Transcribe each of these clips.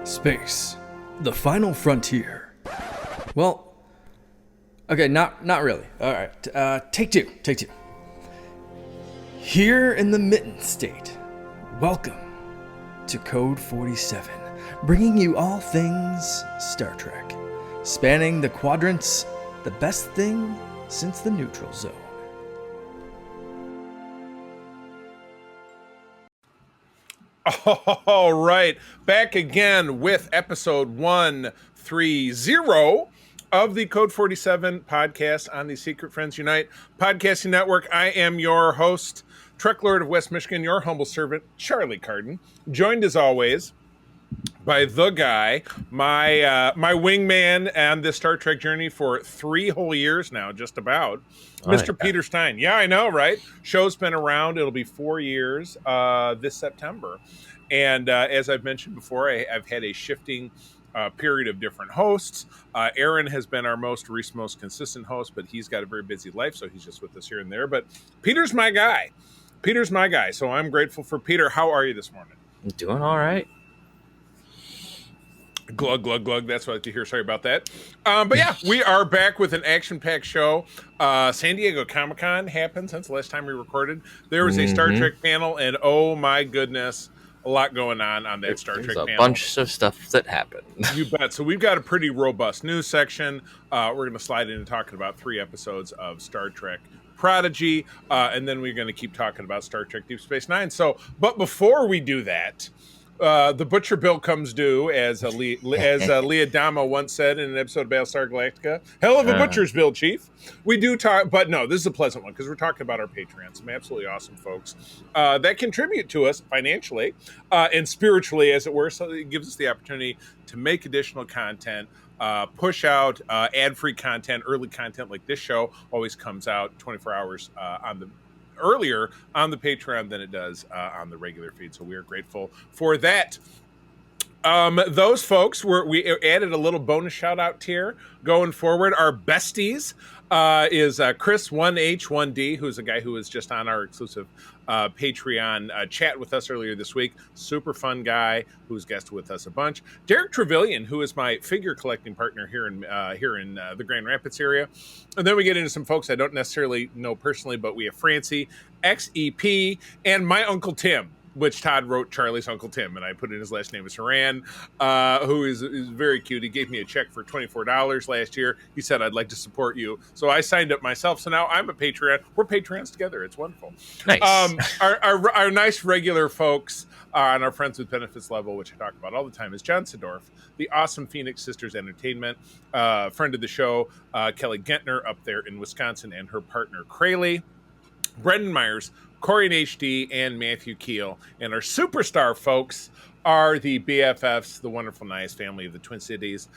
Space, the final frontier. Well, okay, not really. All right, take two. Here in the Mitten State, welcome to Code 47, bringing you all things Star Trek, spanning the quadrants, the best thing since the neutral zone. All right, back again with episode 130 of the Code 47 podcast on the Secret Friends Unite podcasting network. I am your host, Trek Lord of West Michigan, your humble servant, Charlie Carden, joined as always by the guy, my wingman on this Star Trek journey for 3 whole years now, just about, Mr. Peter Stein. Yeah, I know, right? Show's been around. It'll be 4 years this September. And as I've mentioned before, I've had a shifting period of different hosts. Aaron has been our most consistent host, but he's got a very busy life, so he's just with us here and there. But Peter's my guy. So I'm grateful for Peter. How are you this morning? I'm doing all right. Glug, glug, glug. That's what I like to hear. Sorry about that. But yeah, we are back with an action-packed show. San Diego Comic-Con happened since the last time we recorded. There was a Star Trek panel, and oh my goodness, a lot going on that Star Trek panel. There's a bunch of stuff that happened. You bet. So we've got a pretty robust news section. We're going to slide into talking about 3 episodes of Star Trek Prodigy, and then we're going to keep talking about Star Trek Deep Space Nine. But before we do that, the butcher bill comes due, as Leah Dama once said in an episode of Battlestar Galactica. Hell of a butcher's bill, Chief. We do talk, but no, this is a pleasant one because we're talking about our Patreon. Some absolutely awesome folks that contribute to us financially and spiritually, as it were. So it gives us the opportunity to make additional content, push out ad-free content, early content like this show always comes out 24 hours earlier on the Patreon than it does on the regular feed. So we are grateful for that. Those folks we added a little bonus shout out tier going forward. Our besties is Chris 1H1D, who's a guy who was just on our exclusive Patreon chat with us earlier this week. Super fun guy who's guested with us a bunch. Derek Trevelyan, who is my figure collecting partner here in the Grand Rapids area. And then we get into some folks I don't necessarily know personally, but we have Francie, XEP, and my Uncle Tim, which Todd wrote Charlie's Uncle Tim, and I put in his last name as Haran, who is very cute. He gave me a check for $24 last year. He said, I'd like to support you. So I signed up myself. So now I'm a Patreon. We're Patreons together. It's wonderful. Nice. Our nice regular folks on our Friends with Benefits level, which I talk about all the time, is John Sidorf, the awesome Phoenix Sisters Entertainment, friend of the show, Kelly Gentner up there in Wisconsin, and her partner, Crayley, Brendan Myers, Corey and HD, and Matthew Keel. And our superstar folks are the BFFs, the wonderful, nice family of the Twin Cities.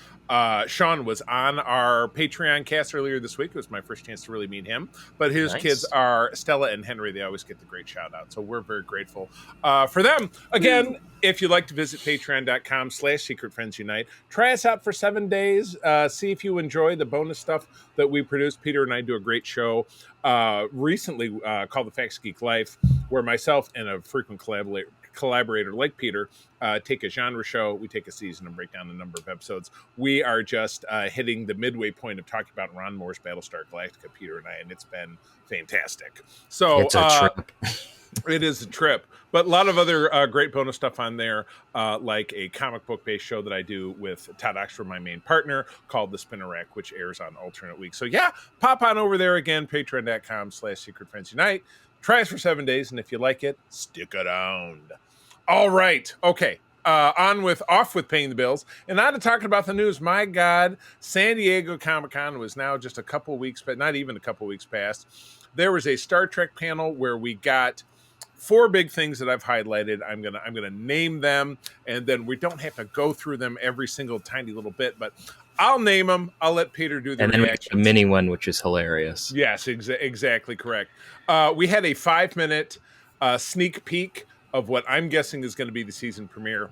Sean was on our Patreon cast earlier this week. It was my first chance to really meet him. But his kids are Stella and Henry. They always get the great shout out. So we're very grateful for them. Again, if you'd like to visit patreon.com/secretfriendsunite, try us out for 7 days. See if you enjoy the bonus stuff that we produce. Peter and I do a great show recently called The Facts Geek Life, where myself and a frequent collaborator like Peter take a genre show. We take a season and break down a number of episodes. We are just hitting the midway point of talking about Ron Moore's Battlestar Galactica, Peter and I, and it's been fantastic. So it's a trip. It is a trip, but a lot of other great bonus stuff on there, like a comic book based show that I do with Todd Oxford, my main partner, called The Spinner Rack, which airs on alternate weeks. So yeah, pop on over there again, patreon.com/secretfriendsunite. Try us for 7 days, and if you like it, stick around. All right, okay. Off with paying the bills and on to talking about the news. My God, San Diego Comic-Con was now just a couple weeks, but not even a couple weeks past. There was a Star Trek panel where we got 4 big things that I've highlighted. I'm gonna name them, and then we don't have to go through them every single tiny little bit, but I'll name them. I'll let Peter do the and then reactions. We get a mini one, which is hilarious. Yes, exactly correct. We had a 5-minute sneak peek of what I'm guessing is going to be the season premiere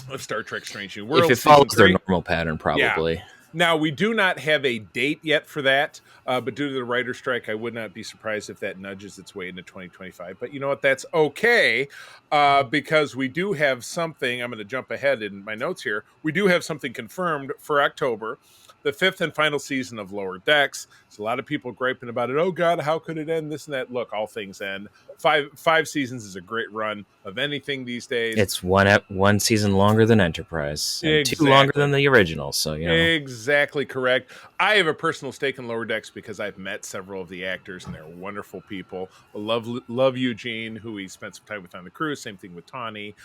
of Star Trek Strange New Worlds. If it follows their normal pattern, probably. Yeah. Now, we do not have a date yet for that, but due to the writer's strike, I would not be surprised if that nudges its way into 2025. But you know what? That's okay, because we do have something. I'm going to jump ahead in my notes here. We do have something confirmed for October, the 5th and final season of Lower Decks. There's a lot of people griping about it. Oh, God, how could it end? This and that. Look, all things end. Five seasons is a great run of anything these days. It's one season longer than Enterprise, and Exactly. 2 longer than the original. So you know. Exactly correct. I have a personal stake in Lower Decks because I've met several of the actors, and they're wonderful people. I love Eugene, who we spent some time with on the cruise. Same thing with Tawny.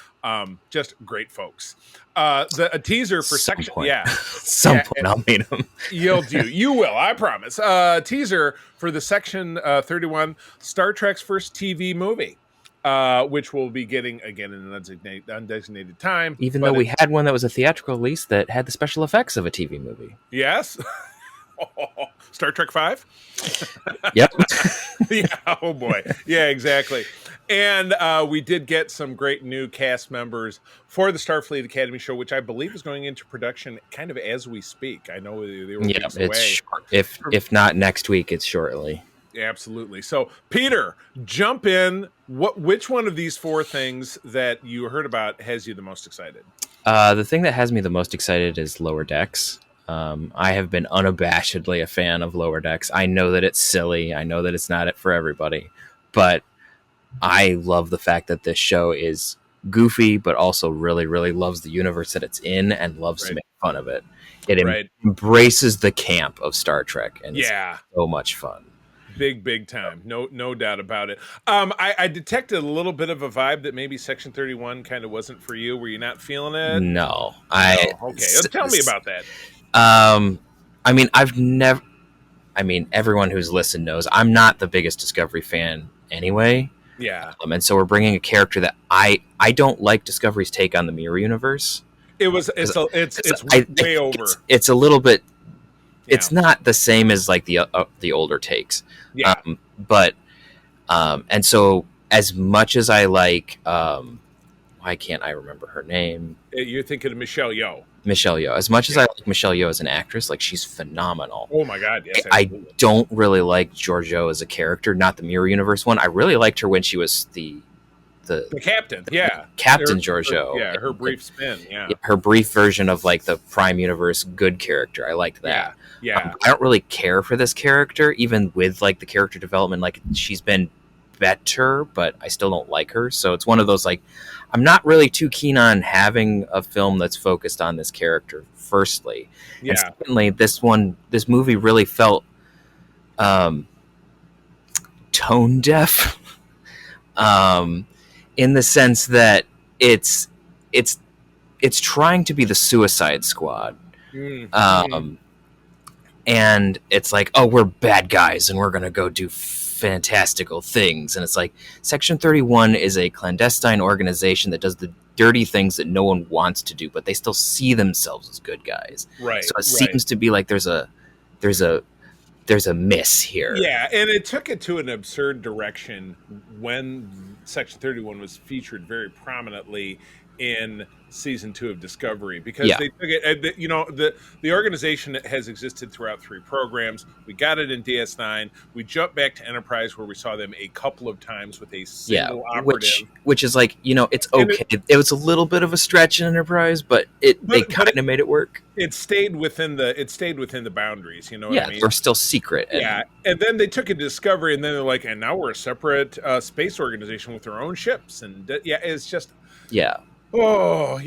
Just great folks. A teaser for section. Point. Yeah, Some point I'll meet him. You will. I promise. Teaser for the section 31 Star Trek's first TV movie. Which we'll be getting again in an undesignated time. Even though we had one that was a theatrical release that had the special effects of a TV movie. Yes. Star Trek 5? Yep. Yeah, oh boy. Yeah, exactly. And we did get some great new cast members for the Starfleet Academy show, which I believe is going into production kind of as we speak. I know they were weeks away. Short. If not next week, it's shortly. Absolutely. So, Peter, jump in. Which one of these 4 things that you heard about has you the most excited? The thing that has me the most excited is Lower Decks. I have been unabashedly a fan of Lower Decks. I know that it's silly. I know that it's not for everybody. But I love the fact that this show is goofy, but also really, really loves the universe that it's in and loves to make fun of it. It embraces the camp of Star Trek, and it's so much fun. Big time. No doubt about it. I detected a little bit of a vibe that maybe Section 31 kind of wasn't for you. Were you not feeling it? No. Okay. Tell me about that. Everyone who's listened knows I'm not the biggest Discovery fan anyway. Yeah. And so we're bringing a character that I don't like Discovery's take on the Mirror Universe. It's way over. It's a little bit. It's not the same as like the older takes. Yeah. And so as much as I like, why can't I remember her name? You're thinking of Michelle Yeoh. Michelle Yeoh. As much as I like Michelle Yeoh as an actress, like she's phenomenal. Oh my God, yes. I don't really like Georgiou as a character, not the Mirror Universe one. I really liked her when she was the captain. Yeah. Captain Georgiou. Her brief spin. Yeah. Her brief version of like the Prime Universe good character. I liked that. Yeah. I don't really care for this character, even with like the character development. Like she's been better, but I still don't like her. So it's one of those like I'm not really too keen on having a film that's focused on this character. Firstly, and secondly, this movie really felt tone deaf, in the sense that it's trying to be the Suicide Squad. And it's like, oh, we're bad guys and we're going to go do fantastical things. And it's like Section 31 is a clandestine organization that does the dirty things that no one wants to do, but they still see themselves as good guys. Right. So it seems to be like there's a miss here. Yeah, and it took it to an absurd direction when Section 31 was featured very prominently in season 2 of Discovery, because they took it, the organization has existed throughout 3 programs. We got it in DS9. We jumped back to Enterprise, where we saw them a couple of times with a single operative. Which is like, it's okay. It was a little bit of a stretch in Enterprise, but they kind of made it work. It stayed within the boundaries, you know what I mean? They're still secret. And then they took it to Discovery, and then they're like, and now we're a separate space organization with our own ships, and it's just and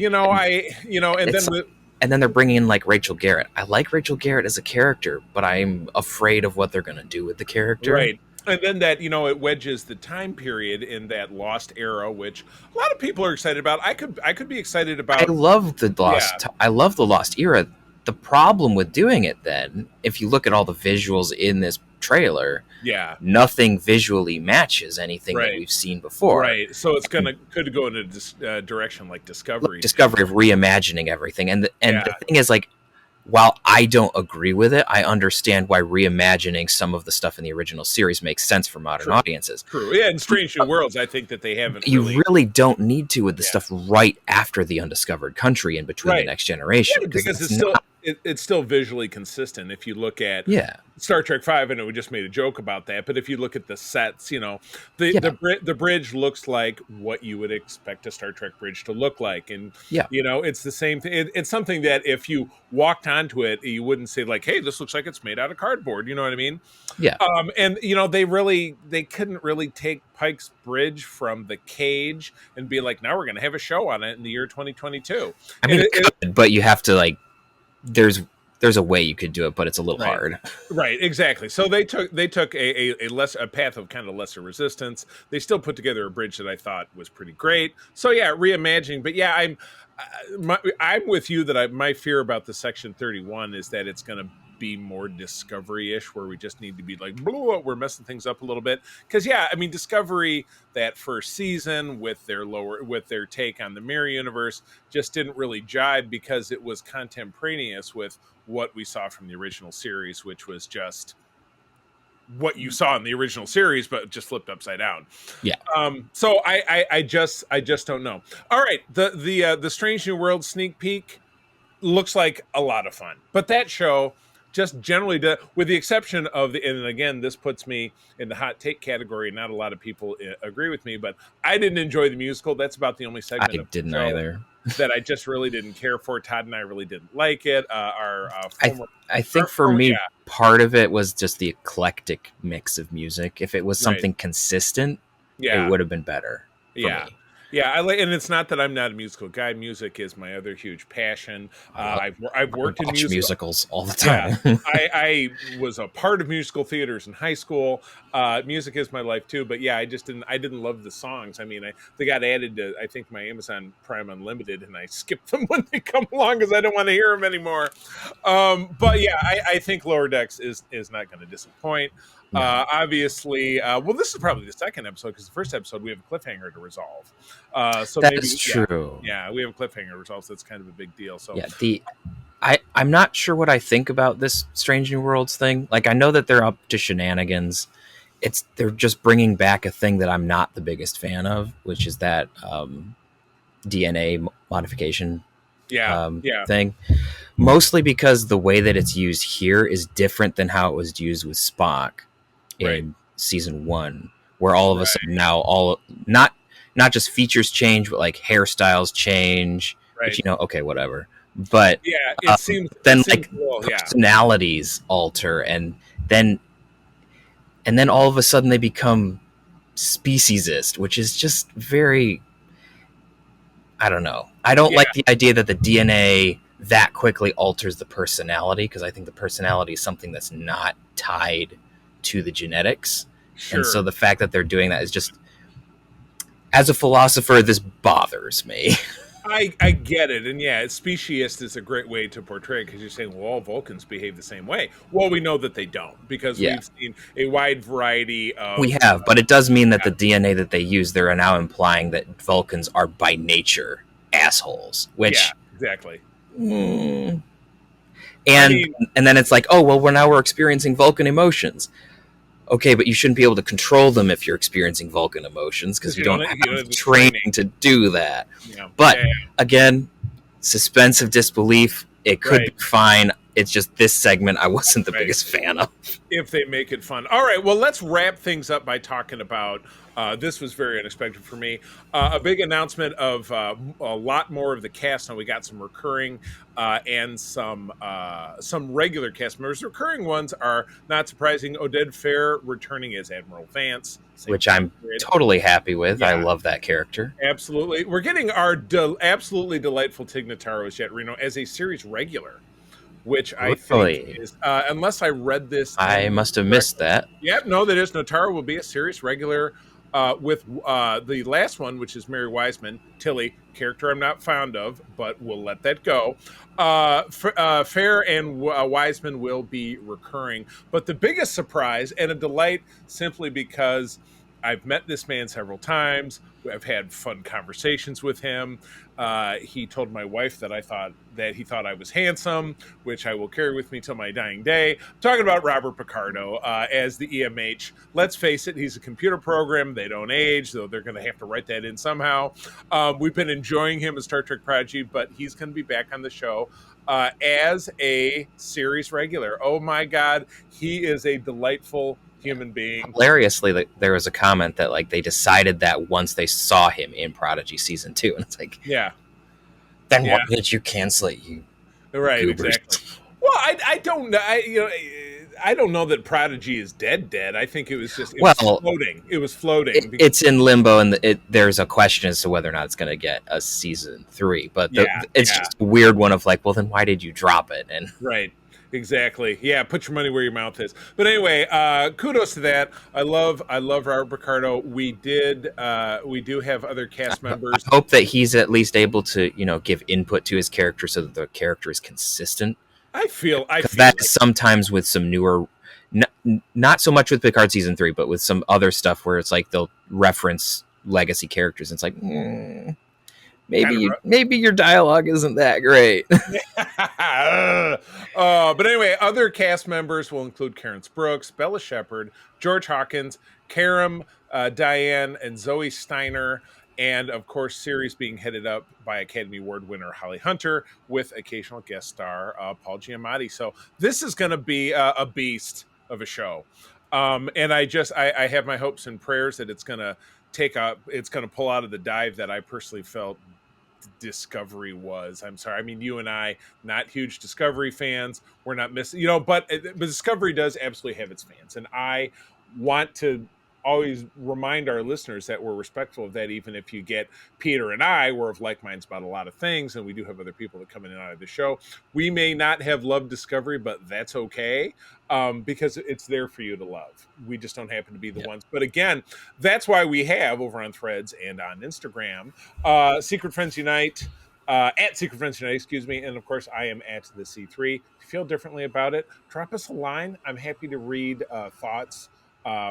then they're bringing in like Rachel Garrett. I like Rachel Garrett as a character, but I'm afraid of what they're going to do with the character. Right. And then that, it wedges the time period in that Lost era, which a lot of people are excited about. I could be excited about. I love the Lost. I love the Lost era. The problem with doing it, then, if you look at all the visuals in this trailer, nothing visually matches anything that we've seen before. Right. So it's could go in a direction like Discovery. Discovery of reimagining everything, and the thing is, like, while I don't agree with it, I understand why reimagining some of the stuff in the original series makes sense for modern audiences. True. Yeah, in Strange New Worlds, I think that they haven't. You really don't need to with the stuff right after the Undiscovered Country in between the Next Generation, because it's still it's still visually consistent. If you look at Yeah. Star Trek V, I know we just made a joke about that, but if you look at the sets, the Yeah. the bridge looks like what you would expect a Star Trek bridge to look like, and Yeah. it's the same thing. It's something that if you walked onto it, you wouldn't say like, "Hey, this looks like it's made out of cardboard." You know what I mean? Yeah. And they couldn't really take Pike's bridge from the cage and be like, "Now we're going to have a show on it in the year 2022." I mean, it could, but you have to like. There's a way you could do it, but it's a little hard. Right, exactly. So they took a path of kind of lesser resistance. They still put together a bridge that I thought was pretty great. So yeah, reimagining. But yeah, I'm with you that my fear about the Section 31 is that it's going to be more Discovery-ish, where we just need to be like, we're messing things up a little bit. Because yeah, I mean, Discovery, that first season with their take on the Mirror Universe just didn't really jive, because it was contemporaneous with what we saw from the original series, which was just what you saw in the original series, but just flipped upside down. Yeah. So I just don't know. All right, the Strange New World sneak peek looks like a lot of fun, but that show just generally with the exception of and again, this puts me in the hot take category. Not a lot of people agree with me, but I didn't enjoy the musical. That's about the only segment I didn't either. that I just really didn't care for. Todd and I really didn't like it. I think for me, part of it was just the eclectic mix of music. If it was something consistent, it would have been better. For me. Yeah, and it's not that I'm not a musical guy. Music is my other huge passion. I've worked in musicals all the time. Yeah, I was a part of musical theaters in high school. Music is my life too. But yeah, I didn't love the songs. I mean, they got added to, I think, my Amazon Prime Unlimited, and I skipped them when they come along because I don't want to hear them anymore. But yeah, I think Lower Decks is not going to disappoint. Obviously, this is probably the second episode, because the first episode we have a cliffhanger to resolve. So that's true. Yeah, we have a cliffhanger to resolve. So that's kind of a big deal. So yeah, I'm not sure what I think about this Strange New Worlds thing. Like, I know that they're up to shenanigans. They're just bringing back a thing that I'm not the biggest fan of, which is that DNA modification thing. Mostly because the way that it's used here is different than how it was used with Spock in season 1, where all of a sudden now not just features change, but like hairstyles change. Which, okay, whatever. But yeah, it seems personalities alter, and then all of a sudden they become speciesist, which is just very. I don't know. I don't like the idea that the DNA that quickly alters the personality, because I think the personality is something that's not tied to the genetics. Sure. And so the fact that they're doing that is just, as a philosopher, this bothers me. I get it. And yeah, speciesist is a great way to portray it, because you're saying, well, all Vulcans behave the same way. Well, we know that they don't, because we've seen a wide variety of... We have, but it does mean that the DNA that they use, they're now implying that Vulcans are by nature assholes, which... Yeah, exactly. And then it's like, oh, well, we're experiencing Vulcan emotions. Okay, but you shouldn't be able to control them if you're experiencing Vulcan emotions, because you don't have training to do that. Yeah. But again, suspense of disbelief. It could be fine. It's just this segment I wasn't the biggest fan of. If they make it fun. All right, well, let's wrap things up by talking about, this was very unexpected for me, a big announcement of a lot more of the cast. Now we got some recurring and some regular cast members. Recurring ones are, not surprising, Oded Fair returning as Admiral Vance. Which I'm totally happy with. Yeah. I love that character. Absolutely. We're getting our absolutely delightful Tig Notaro as Jet Reno as a series regular, which I think is, unless I read this... I must have missed that. Yep, no, that is. Notaro will be a series regular with the last one, which is Mary Wiseman, Tilly, character I'm not fond of, but we'll let that go. Fair and Wiseman will be recurring. But the biggest surprise, and a delight simply because I've met this man several times, I've had fun conversations with him. He told my wife that he thought I was handsome, which I will carry with me till my dying day. I'm talking about Robert Picardo as the EMH. Let's face it, he's a computer program. They don't age, though they're going to have to write that in somehow. We've been enjoying him as Star Trek Prodigy, but he's going to be back on the show. as a series regular. Oh my God, he is a delightful human being. Hilariously, there was a comment that like they decided that once they saw him in Prodigy season 2, and it's like, Yeah, then yeah, why did you cancel it, you right, goobers? exactly. Well, I don't know. I don't know that Prodigy is dead. I think it was just it was Well, floating. It was floating. it's in limbo, and there's a question as to whether or not it's going to get a season 3. But Yeah, it's just a weird one of like, well, then why did you drop it? And right. Exactly. Yeah, put your money where your mouth is. But anyway, kudos to that. I love Robert Picardo. We do have other cast I members. hope that he's at least able to, give input to his character so that the character is consistent. I feel That like sometimes with some newer, not so much with Picard season 3, but with some other stuff where it's like they'll reference legacy characters. And it's like, maybe your dialogue isn't that great. But anyway, other cast members will include Karen Brooks, Bella Shepard, George Hawkins, Karam, Diane, and Zoe Steiner. And of course, series being headed up by Academy Award winner Holly Hunter with occasional guest star Paul Giamatti. So this is going to be a beast of a show. And I have my hopes and prayers that it's going to pull out of the dive that I personally felt Discovery was. I'm sorry. I mean, you and I, not huge Discovery fans. We're not missing, but Discovery does absolutely have its fans. And I want to always remind our listeners that we're respectful of that, even if you get Peter and I, we're of like minds about a lot of things, and we do have other people that come in and out of the show. We may not have loved Discovery, but that's okay, because it's there for you to love. We just don't happen to be the ones. But again, that's why we have over on Threads and on Instagram, Secret Friends Unite, at Secret Friends Unite, excuse me. And of course, I am at the C3. If you feel differently about it, drop us a line. I'm happy to read thoughts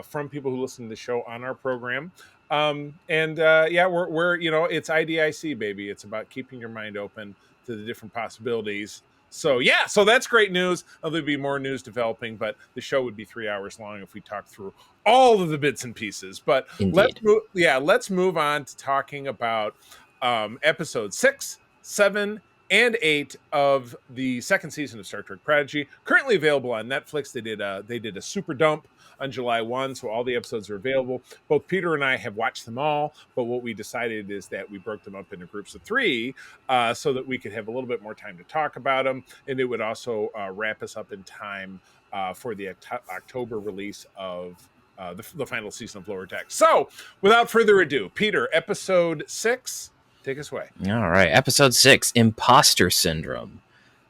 from people who listen to the show on our program. We're it's IDIC, baby. It's about keeping your mind open to the different possibilities. So that's great news. There'll be more news developing, but the show would be 3 hours long if we talked through all of the bits and pieces. But let's move on to talking about episode 6, 7, and 8 of the second season of Star Trek Prodigy, currently available on Netflix. They did a super dump on July 1, so all the episodes are available. Both Peter and I have watched them all, but what we decided is that we broke them up into groups of 3 so that we could have a little bit more time to talk about them, and it would also wrap us up in time for the October release of the final season of Lower Decks. So, without further ado, Peter, episode 6, take us away. All right, episode 6, Imposter Syndrome.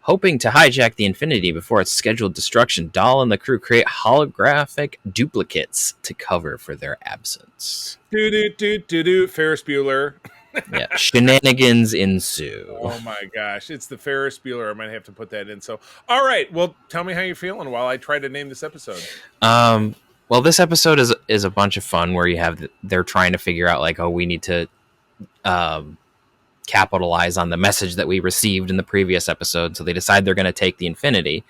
Hoping to hijack the Infinity before its scheduled destruction, Dahl and the crew create holographic duplicates to cover for their absence. Ferris Bueller. Yeah, shenanigans ensue. Oh my gosh, it's the Ferris Bueller. I might have to put that in. So, all right, well, tell me how you're feeling while I try to name this episode. Well, this episode is a bunch of fun where they're trying to figure out like, we need to capitalize on the message that we received in the previous episode. So they decide they're going to take the Infinity,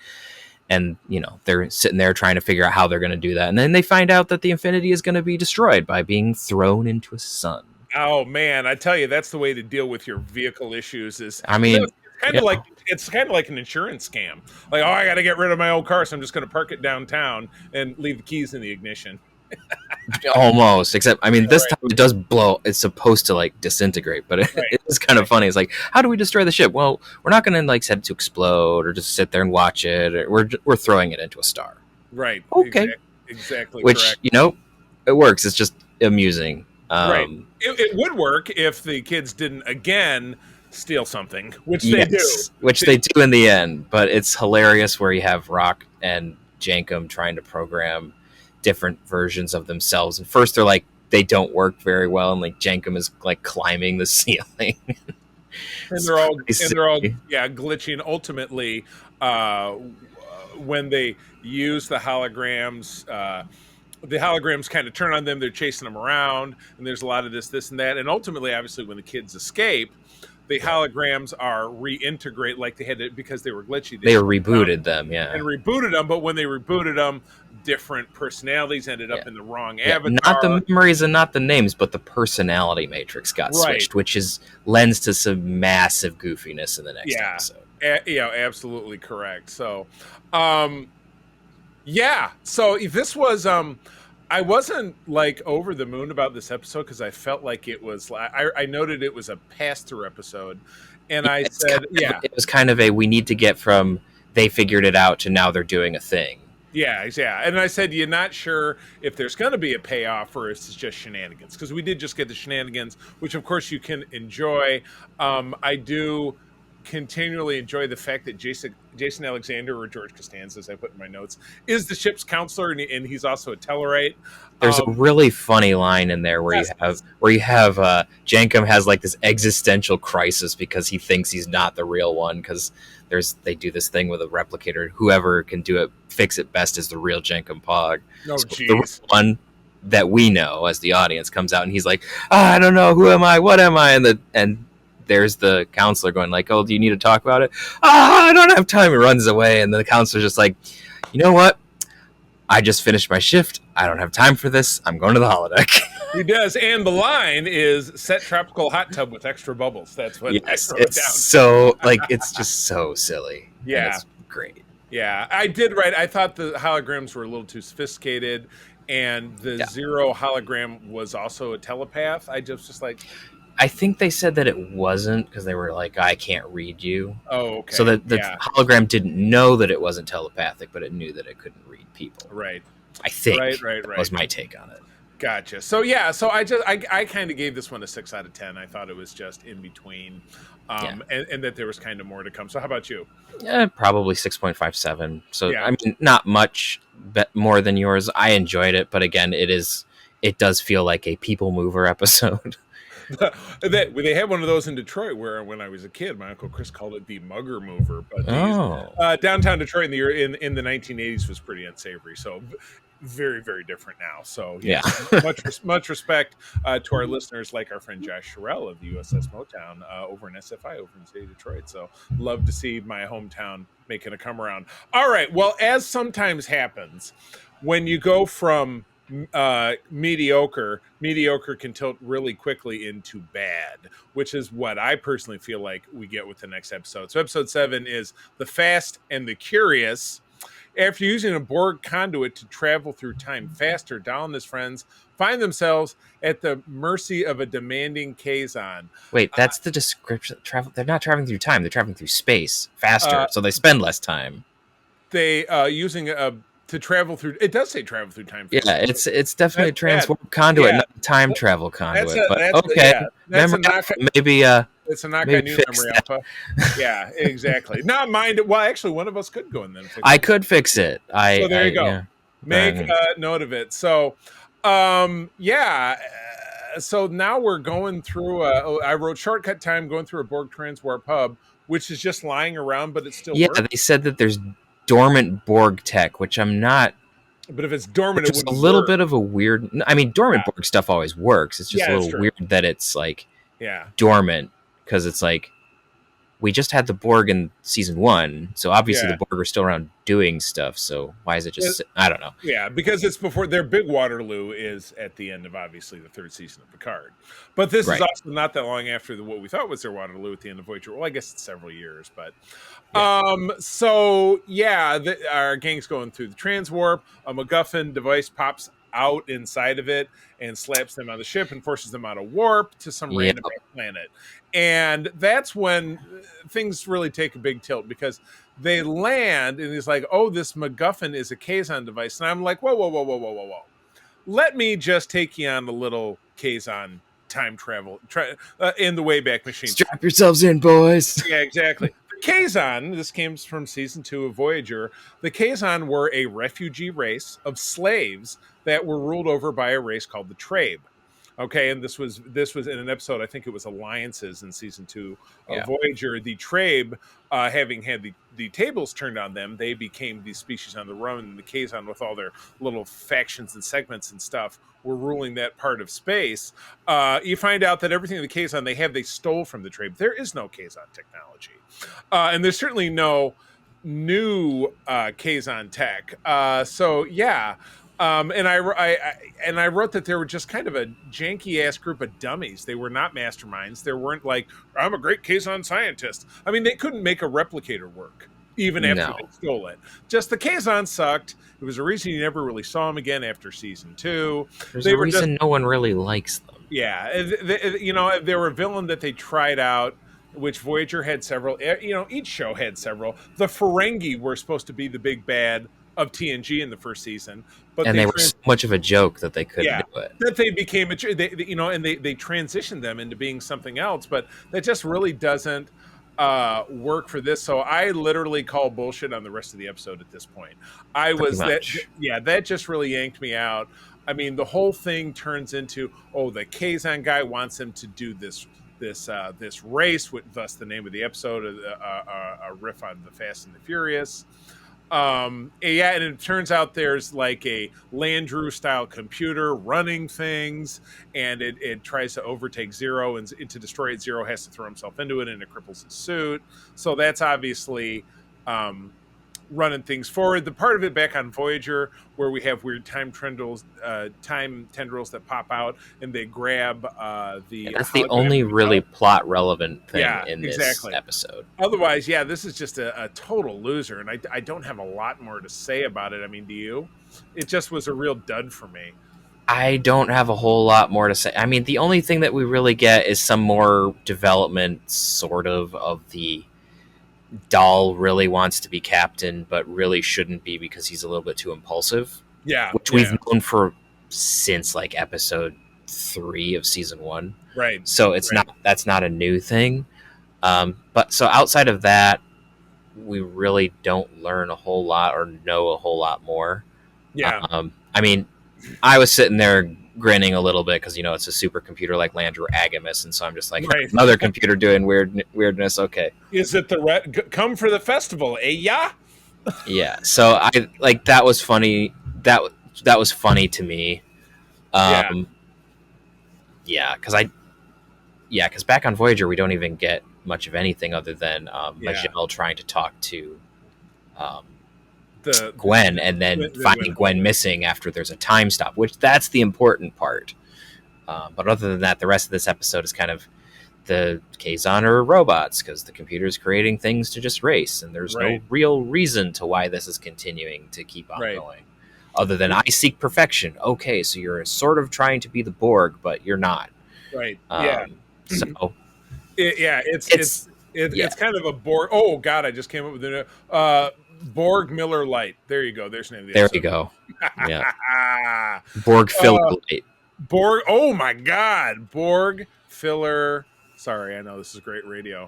and they're sitting there trying to figure out how they're going to do that. And then they find out that the Infinity is going to be destroyed by being thrown into a sun. Oh man, I tell you, that's the way to deal with your vehicle issues. It's kind of like an insurance scam. Like, I got to get rid of my old car, so I'm just going to park it downtown and leave the keys in the ignition. Almost, except this time it does blow. It's supposed to like disintegrate, but it's kind of funny. It's like, how do we destroy the ship? Well, we're not going to like set it to explode or just sit there and watch it. We're throwing it into a star. Right. Okay. Exactly. Which correct. It works. It's just amusing. Right. It would work if the kids didn't again steal something, which they do. Which they do in the end. But it's hilarious where you have Rock and Jankum trying to program different versions of themselves, and first they're like, they don't work very well, and like Jankum is like climbing the ceiling, and they're all glitching. Ultimately, when they use the holograms kind of turn on them. They're chasing them around, and there's a lot of this and that. And ultimately, obviously, when the kids escape, the holograms are reintegrate like they had to, because they were glitchy. They rebooted them, and rebooted them. But when they rebooted them, different personalities ended up in the wrong Yeah, avatar. not the memories and not the names, but the personality matrix got switched, which lends to some massive goofiness in the next episode. Absolutely correct. So, so this was I wasn't like over the moon about this episode because I felt like it was I noted it was a pass-through episode, and I said it was kind of a we need to get from they figured it out to now they're doing a thing. Yeah. And I said, you're not sure if there's going to be a payoff or if it's just shenanigans, because we did just get the shenanigans, which of course you can enjoy. I do continually enjoy the fact that Jason Alexander, or George Costanza, as I put in my notes, is the ship's counselor, and he's also a Tellarite. There's a really funny line in there where you have Jankum has like this existential crisis because he thinks he's not the real one, because they do this thing with a replicator. Whoever can do it, fix it best is the real Jankum Pog. Oh, so geez. The real one that we know as the audience comes out and he's like, I don't know, who am I? What am I? And there's the counselor going like, oh, do you need to talk about it? I don't have time. He runs away, and the counselor's just like, you know what? I just finished my shift. I don't have time for this. I'm going to the holodeck. He does, and the line is set tropical hot tub with extra bubbles. That's what I wrote down. So it's just so silly. Yeah, it's great. Yeah, I did right. I thought the holograms were a little too sophisticated, and the Zero hologram was also a telepath. I just like. I think they said that it wasn't because they were like, I can't read you. Oh, okay. So the hologram didn't know that it wasn't telepathic, but it knew that it couldn't read people. Right. I think. Right. That was my take on it. Gotcha. So I kind of gave this one a 6 out of 10. I thought it was just in between, and that there was kind of more to come. So how about you? Probably 6.57. So I mean, not much more than yours. I enjoyed it, but again, it does feel like a people mover episode. They had one of those in Detroit where, when I was a kid, my Uncle Chris called it the mugger mover. But downtown Detroit in the 1980s was pretty unsavory. So very, very different now. So much respect to our listeners, like our friend Josh Sherrill of the USS Motown over in SFI over in the city of Detroit. So love to see my hometown making a come around. All right. Well, as sometimes happens, when you go from mediocre can tilt really quickly into bad, which is what I personally feel like we get with the next episode. So episode 7 is The Fast and the Curious. After using a Borg conduit to travel through time faster, Dal and his friends find themselves at the mercy of a demanding Kazon. Wait, that's the description. They're not traveling through time; they're traveling through space faster, so they spend less time. They using to travel through. It does say travel through time. Yeah, it's definitely a transwarp conduit, not a time travel conduit. Maybe it's a knock on you, memory alpha. Yeah, exactly. Not mind it. Well, actually, one of us could go in then. I could fix it. So there you go. Yeah. Make note of it. So, so now we're going through. I wrote shortcut time going through a Borg transwarp hub, which is just lying around, but it's still. Yeah, they said that there's dormant Borg tech, which I'm not. But if it's dormant, it's a little bit of a weird. I mean, dormant Borg stuff always works. It's just a little weird that it's like dormant, because it's like we just had the Borg in season 1, so obviously the Borg are still around doing stuff. So why is it just? I don't know. Yeah, because it's before their big Waterloo is at the end of obviously the 3rd season of Picard, but this is also not that long after what we thought was their Waterloo at the end of Voyager. Well, I guess it's several years, but our gang's going through the transwarp. A MacGuffin device pops out inside of it and slaps them on the ship and forces them out of warp to some random planet. And that's when things really take a big tilt, because they land and he's like, oh, this MacGuffin is a Kazon device. And I'm like, whoa. Let me just take you on a little Kazon time travel in the Wayback Machine. Strap yourselves in, boys. Yeah, exactly. Kazon, this came from season 2 of Voyager. The Kazon were a refugee race of slaves that were ruled over by a race called the Trabe. Okay, and this was in an episode, I think it was Alliances in season 2 of Voyager. The Trabe, having had the tables turned on them, they became the species on the run, and the Kazon, with all their little factions and segments and stuff, were ruling that part of space. You find out that everything the Kazon they stole from the Trabe. There is no Kazon technology. And there's certainly no new Kazon tech. So yeah. And I wrote that they were just kind of a janky ass group of dummies. They were not masterminds. They weren't like, I'm a great Kazon scientist. I mean, they couldn't make a replicator work even after they No. stole it. Just the Kazon sucked. It was a reason you never really saw them again after season 2. There's They a were just, reason no one really likes them. yeah, they were a villain that they tried out, which Voyager had several. Each show had several. The Ferengi were supposed to be the big bad of TNG in the first season, but And they were so much of a joke that they couldn't yeah, do it. that they became and they transitioned them into being something else, but that just really doesn't work for this. So I literally call bullshit on the rest of the episode at this point. Pretty much. That just really yanked me out. I mean, the whole thing turns into, the Kazon guy wants him to do this race, with thus the name of the episode, a riff on the Fast and the Furious. And it turns out there's like a Landru style computer running things, and it tries to overtake Zero, and to destroy it, Zero has to throw himself into it, and it cripples his suit. So that's obviously running things forward. The part of it back on Voyager where we have weird time tendrils that pop out and they grab that's the only really plot relevant thing in this exactly. episode. Otherwise, this is just a total loser, and I don't have a lot more to say about it. I mean, do you? It just was a real dud for me. I don't have a whole lot more to say. I mean, the only thing that we really get is some more development, sort of the Dahl really wants to be captain, but really shouldn't be because he's a little bit too impulsive. Yeah. Which we've known for since like episode 3 of season 1. Right. So that's not a new thing. But so outside of that, we really don't learn a whole lot or know a whole lot more. Yeah. I mean, I was sitting there grinning a little bit because it's a supercomputer like Landru Agamus, and so I'm just like, another computer doing weirdness. Okay, is it the come for the festival? Yeah. So I like that was funny. That was funny to me. Because back on Voyager we don't even get much of anything other than Majel trying to talk to Gwen, and then finding Gwen missing after there's a time stop, which that's the important part. But other than that, the rest of this episode is kind of the Kazon are robots because the computer is creating things to just race, and there's no real reason to why this is continuing to keep on going. Other than I seek perfection. Okay, so you're sort of trying to be the Borg, but you're not. Right. So it's kind of a Borg. Oh God, I just came up with a Borg Miller Lite. There you go. There's the name of the episode. There you go. Yeah. Borg filler Lite. Borg. Oh my God. Borg filler. Sorry, I know this is great radio.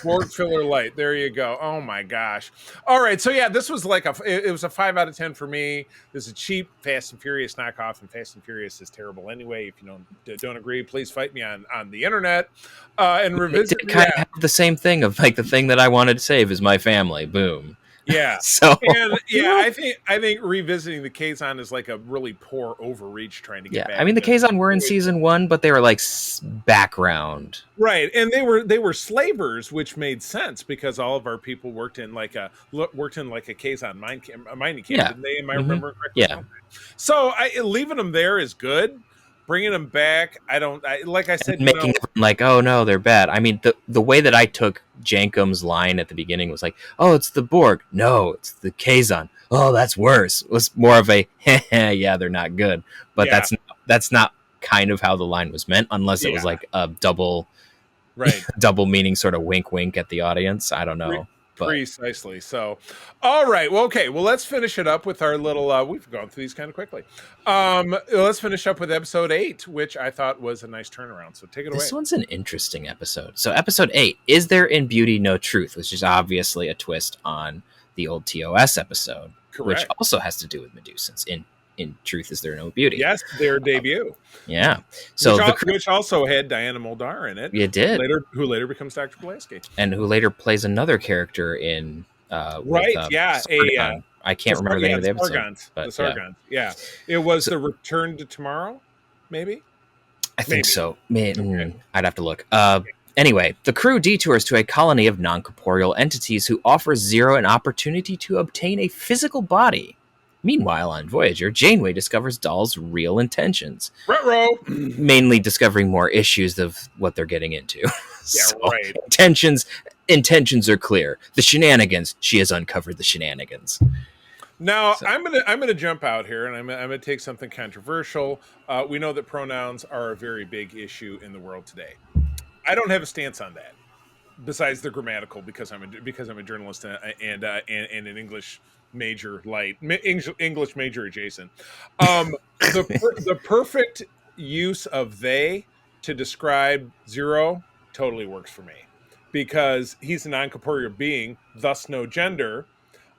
Borg filler Lite. There you go. Oh my gosh. All right. So this was like it was a 5 out of 10 for me. This is a cheap Fast and Furious knockoff, and Fast and Furious is terrible anyway. If you don't agree, please fight me on the internet. And revisit. It kind of have the same thing of like the thing that I wanted to save is my family. Boom. Yeah. So I think revisiting the Kazon is like a really poor overreach trying to get back. I mean, the Kazon were in season 1, but they were like background, right? And they were slavers, which made sense because all of our people worked in like a Kazon mining camp. Didn't they? Am I remembering correctly? Yeah. So leaving them there is good. Bringing them back, like I said, making them like, oh no, they're bad. I mean, the way that I took Jankum's line at the beginning was like, oh, it's the Borg. No, it's the Kazon. Oh, that's worse. It was more of a, yeah, they're not good. But that's not kind of how the line was meant, unless it was like a double meaning sort of wink, wink at the audience. I don't know. Precisely. So, all right. Well, okay. Well, let's finish it up with our little. We've gone through these kind of quickly. Let's finish up with episode 8, which I thought was a nice turnaround. So take it away. This one's an interesting episode. So, episode 8, Is There in Beauty No Truth? Which is obviously a twist on the old TOS episode, which also has to do with Medusans. In Truth, Is There No Beauty? Yes, their debut. Yeah. So which also had Diana Muldaur in it. It did. Who later becomes Dr. Pulaski. And who later plays another character in I can't remember the name of the episode. The Sargons. Yeah. It was The Return to Tomorrow, maybe? I think so. I'd have to look. Anyway, the crew detours to a colony of non-corporeal entities who offer Zero an opportunity to obtain a physical body. Meanwhile, on Voyager, Janeway discovers Dahl's real intentions, Retro. mainly discovering more issues of what they're getting into. Yeah, So, right. intentions are clear. The shenanigans, she has uncovered the shenanigans. Now So- I'm gonna jump out here, and I'm gonna take something controversial. We know that pronouns are a very big issue in the world today. I don't have a stance on that, besides the grammatical, because I'm a journalist and an English major, English major adjacent. The perfect use of they to describe Zero totally works for me, because he's a non-corporeal being, thus no gender.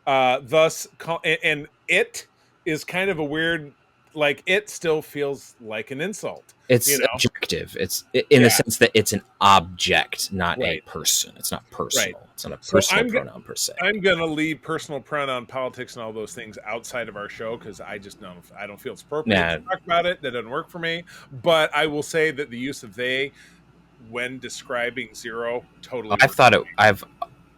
And it is kind of a weird, like, it still feels like an insult. It's objective. It's in the sense that it's an object, not a person. It's not personal. Right. It's not a personal pronoun per se. I'm gonna leave personal pronoun politics and all those things outside of our show, because I don't feel it's appropriate to talk about it. That doesn't work for me. But I will say that the use of they when describing Zero totally. I've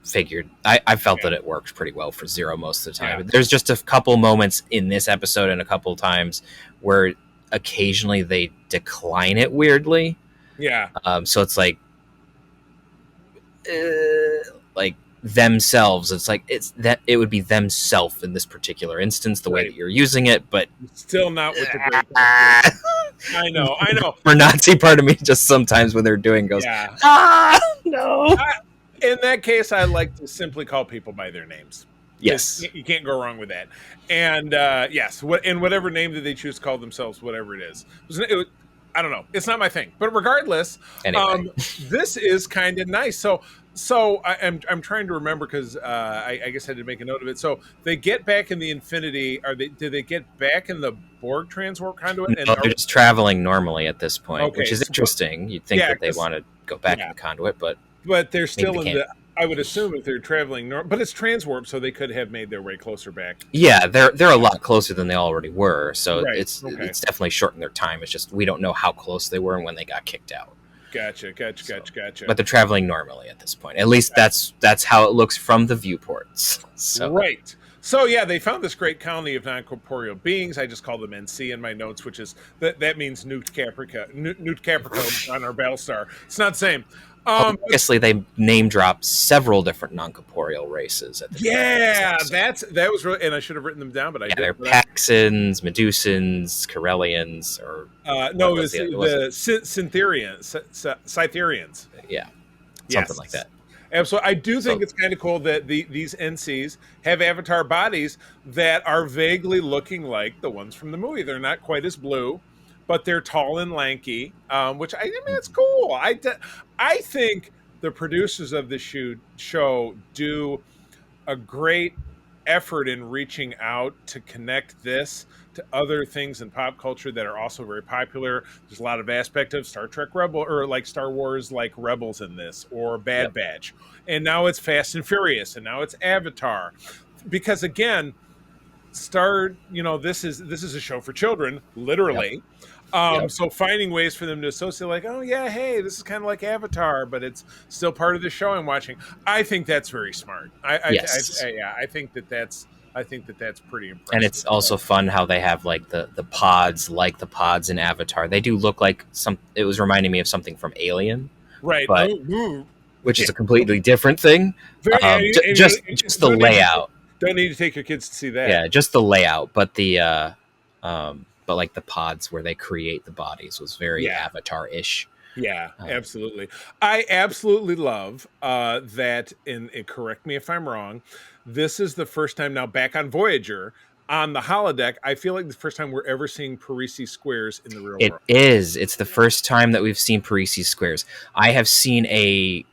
figured. I felt that it worked pretty well for Zero most of the time. There's just a couple moments in this episode and a couple times where occasionally they decline it weirdly. Yeah. So it's like themselves. It's like it would be themself in this particular instance, the way that you're using it, but still not with the great. I know. For Nazi part of me, just sometimes when they're doing goes, no. In that case, I like to simply call people by their names. Yes, you can't go wrong with that. And yes, in whatever name that they choose to call themselves, whatever it is. I don't know. It's not my thing. But regardless, anyway. This is kind of nice. So I'm trying to remember, because I guess I had to make a note of it. So they get back in the Infinity. Did they get back in the Borg transwarp conduit? No, they're just traveling normally at this point, Okay, which is interesting. You'd think that they want to go back in the conduit, but they're still in the. I would assume if they're traveling but it's transwarp, so they could have made their way closer back. Yeah, they're a lot closer than they already were, so Right, it's definitely shortened their time. It's just we don't know how close they were and when they got kicked out. Gotcha. But they're traveling normally at this point. At least that's how it looks from the viewports. So. Right. So yeah, they found this great colony of non-corporeal beings. I just call them NC in my notes, which is that means Newt Capricorn on our Battlestar. It's not the same. Obviously, they name dropped several different non-corporeal races. At the that was really, and I should have written them down, but I didn't. They're Paxans, Medusans, Corellians, or no, it was the Cytherians. Yeah, something like that. Absolutely. I do think it's kind of cool that these NCs have avatar bodies that are vaguely looking like the ones from the movie. They're not quite as blue, but they're tall and lanky, which I mean, it's cool. I think the producers of this show do a great effort in reaching out to connect this to other things in pop culture that are also very popular. There's a lot of aspect of Star Trek Rebel, or like Star Wars, like Rebels in this, or Bad Batch, and now it's Fast and Furious, and now it's Avatar, because again, this is a show for children, literally. So finding ways for them to associate, like, oh yeah, hey, this is kind of like Avatar, but it's still part of the show I'm watching. I think that's very smart. I think that's pretty impressive. And it's also fun how they have like the pods, like the pods in Avatar. They do look like it was reminding me of something from Alien, right? But which is a completely different thing. Just the layout. Don't need to take your kids to see that. Yeah, just the layout, but but like the pods where they create the bodies was very Avatar-ish. Yeah, absolutely. I absolutely love that, and correct me if I'm wrong, this is the first time now back on Voyager, on the holodeck, I feel like the first time we're ever seeing Parisi squares in the real world. It is. It's the first time that we've seen Parisi squares. I have seen a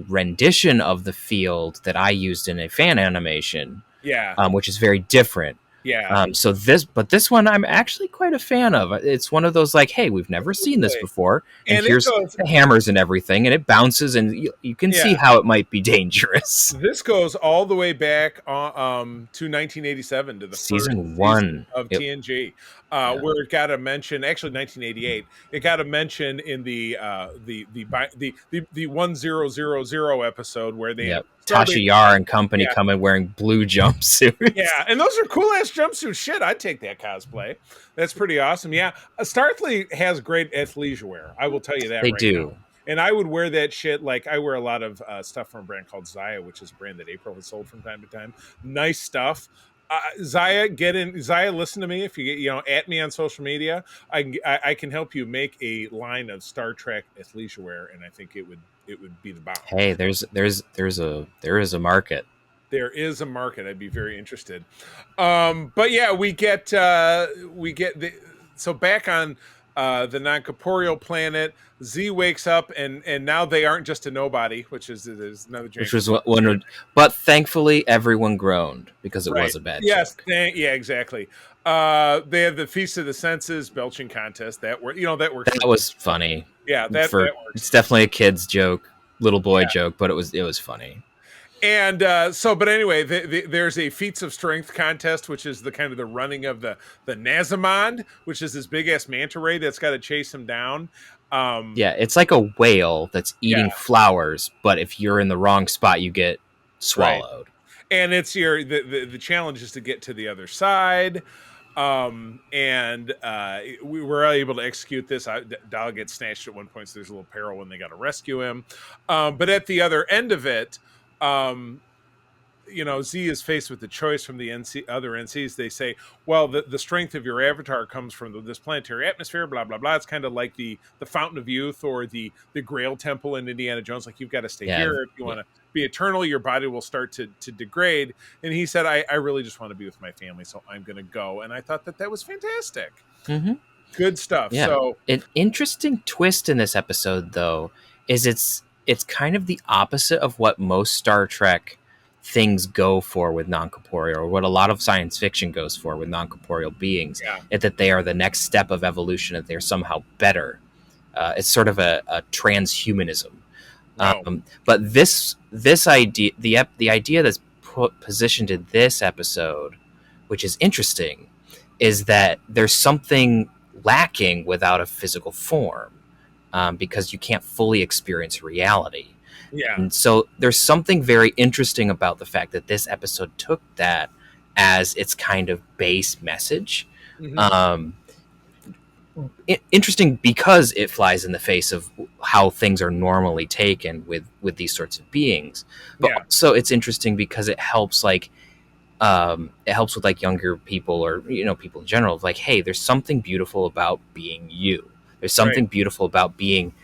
rendition of the field that I used in a fan animation, which is very different. Yeah. This one I'm actually quite a fan of. It's one of those like, hey, we've never seen this before, and here's the hammers and everything, and it bounces, and you can see how it might be dangerous. This goes all the way back to 1987 to the season first 1 season of TNG. where it got a mention. Actually, 1988, it got a mention in the 1000 episode where they had Yep. Tasha Yar and company Yeah. coming wearing blue jumpsuits. Yeah, and those are cool ass jumpsuits. Shit, I'd take that cosplay. That's pretty awesome. Yeah, Starfleet has great athleisure wear. I will tell you that. They right do. now. And I would wear that shit. Like I wear a lot of stuff from a brand called Zaya, which is a brand that April has sold from time to time. Nice stuff. Zaya, listen to me. If you get, at me on social media, I can help you make a line of Star Trek athleisure wear, and I think it would be the bomb. Hey, there is a market. There is a market. I'd be very interested. But yeah, we get so back on the non-corporeal planet. Z wakes up and now they aren't just a nobody, which is another joke. Which was one, but thankfully everyone groaned because it was a bad joke. Yeah, exactly. They have the Feast of the Senses belching contest. That works. That was funny. Yeah, that works. It's definitely a kid's joke, little boy joke, but it was funny. And but anyway, there's a feats of strength contest, which is the kind of the running of the Nazimond, which is this big ass manta ray that's got to chase him down. It's like a whale that's eating flowers, but if you're in the wrong spot, you get swallowed. Right. And it's the challenge is to get to the other side. We were able to execute this. Dal gets snatched at one point, so there's a little peril when they got to rescue him. But at the other end of it, Z is faced with the choice from the other NCs. They say, well, the strength of your avatar comes from this planetary atmosphere, blah, blah, blah. It's kind of like the Fountain of Youth or the Grail Temple in Indiana Jones. Like, you've got to stay here. If you want to be eternal, your body will start to degrade. And he said, I really just want to be with my family, so I'm going to go. And I thought that was fantastic. Mm-hmm. Good stuff. Yeah. So an interesting twist in this episode, though, is it's kind of the opposite of what most Star Trek things go for with non-corporeal, or what a lot of science fiction goes for with non-corporeal beings, is that they are the next step of evolution, that they're somehow better. It's sort of a transhumanism. No. But this idea, the idea that's positioned in this episode, which is interesting, is that there's something lacking without a physical form, because you can't fully experience reality. Yeah. And so there's something very interesting about the fact that this episode took that as its kind of base message. Mm-hmm. Interesting because it flies in the face of how things are normally taken with these sorts of beings. But also it's interesting because it helps with like younger people, or people in general, like, hey, there's something beautiful about being you. There's something beautiful about being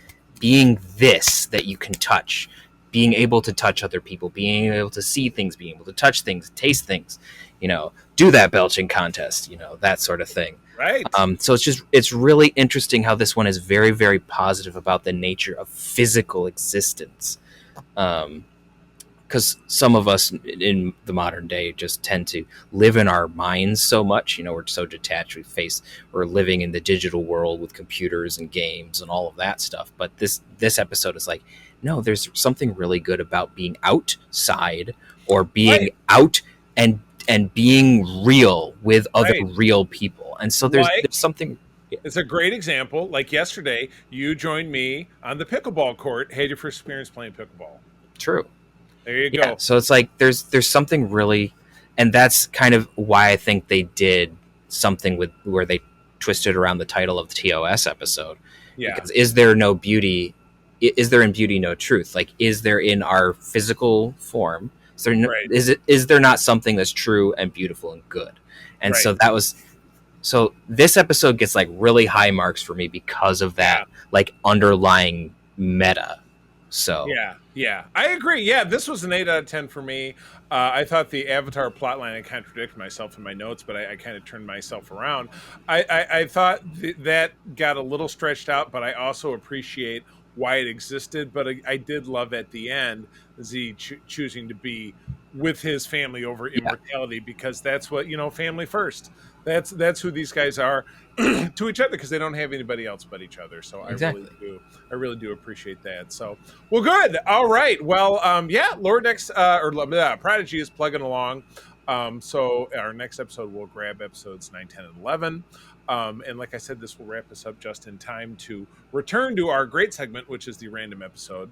this that you can touch, being able to touch other people, being able to see things, being able to touch things, taste things, do that belching contest, that sort of thing. Right. So it's really interesting how this one is very, very positive about the nature of physical existence. Because some of us in the modern day just tend to live in our minds so much. We're so detached. We're living in the digital world with computers and games and all of that stuff. But this episode is like, no, there's something really good about being outside, or being out and being real with other real people. And so there's something. It's a great example. Like yesterday, you joined me on the pickleball court. Had your first experience playing pickleball. True. There you go. So it's like there's something really, and that's kind of why I think they did something with where they twisted around the title of the TOS episode. Yeah. Because is there no beauty? Is there in beauty no truth? Like, is there in our physical form? Is there not something that's true and beautiful and good? And so so this episode gets like really high marks for me because of that like underlying meta. So yeah, I agree. Yeah, this was an 8 out of 10 for me. I thought the Avatar plotline, I contradicted myself in my notes, but I kind of turned myself around. I thought that got a little stretched out, but I also appreciate why it existed. But I did love at the end Z choosing to be with his family over immortality, because that's what, family first. That's who these guys are to each other, because they don't have anybody else but each other. So I really do appreciate that. So, well, good. All right. Well, Lower Decks or Prodigy is plugging along. So our next episode, we'll grab episodes 9, 10, and 11. And like I said, this will wrap us up just in time to return to our great segment, which is the random episode,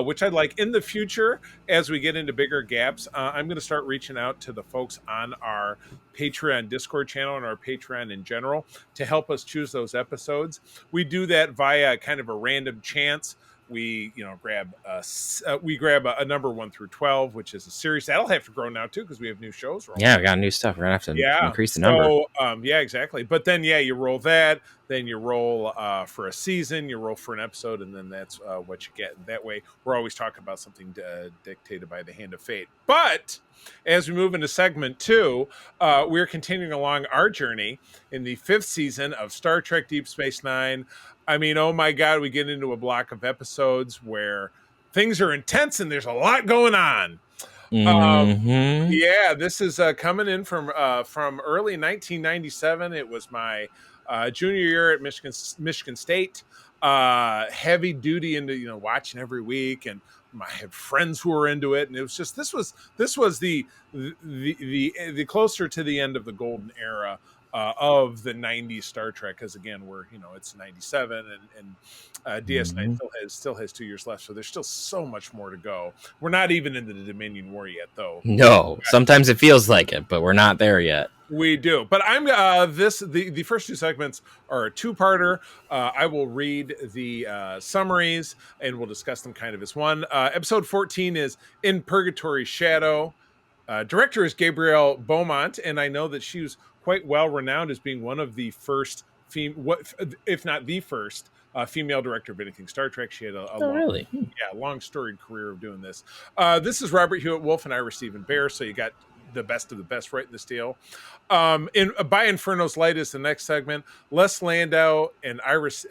which I'd like in the future, as we get into bigger gaps, I'm going to start reaching out to the folks on our Patreon Discord channel and our Patreon in general to help us choose those episodes. We do that via kind of a random chance. We grab a number 1 through 12, which is a series that'll have to grow now too because we have new shows. Yeah, we got new stuff. We're gonna have to increase the number. Yeah, exactly. But then you roll that, then you roll for a season, you roll for an episode, and then that's what you get. That way, we're always talking about something dictated by the hand of fate. But as we move into segment 2, we're continuing along our journey in the 5th season of Star Trek Deep Space Nine. I mean, oh my God, we get into a block of episodes where things are intense and there's a lot going on. Yeah, this is coming in from early 1997. It was my junior year at Michigan State. Heavy duty into watching every week, and I had friends who were into it, and it was just this was the closer to the end of the golden era of the 90s Star Trek, because again it's 97 and DS9 still has 2 years left, so there's still so much more to go. We're not even into the Dominion War yet, though. No, sometimes it feels like it, but we're not there yet. We do, but I'm the first 2 segments are a 2-parter. I will read the summaries and we'll discuss them kind of as one. Episode 14 is In Purgatory's Shadow. Director is Gabrielle Beaumont, and I know that she was quite well renowned as being one of the first if not the first female director of anything Star Trek. She had a long storied career of doing this. This is Robert Hewitt Wolf and Ira Stephen Bear, so you got the best of the best right in this deal. By Inferno's Light is the next segment. Les Landau and Iris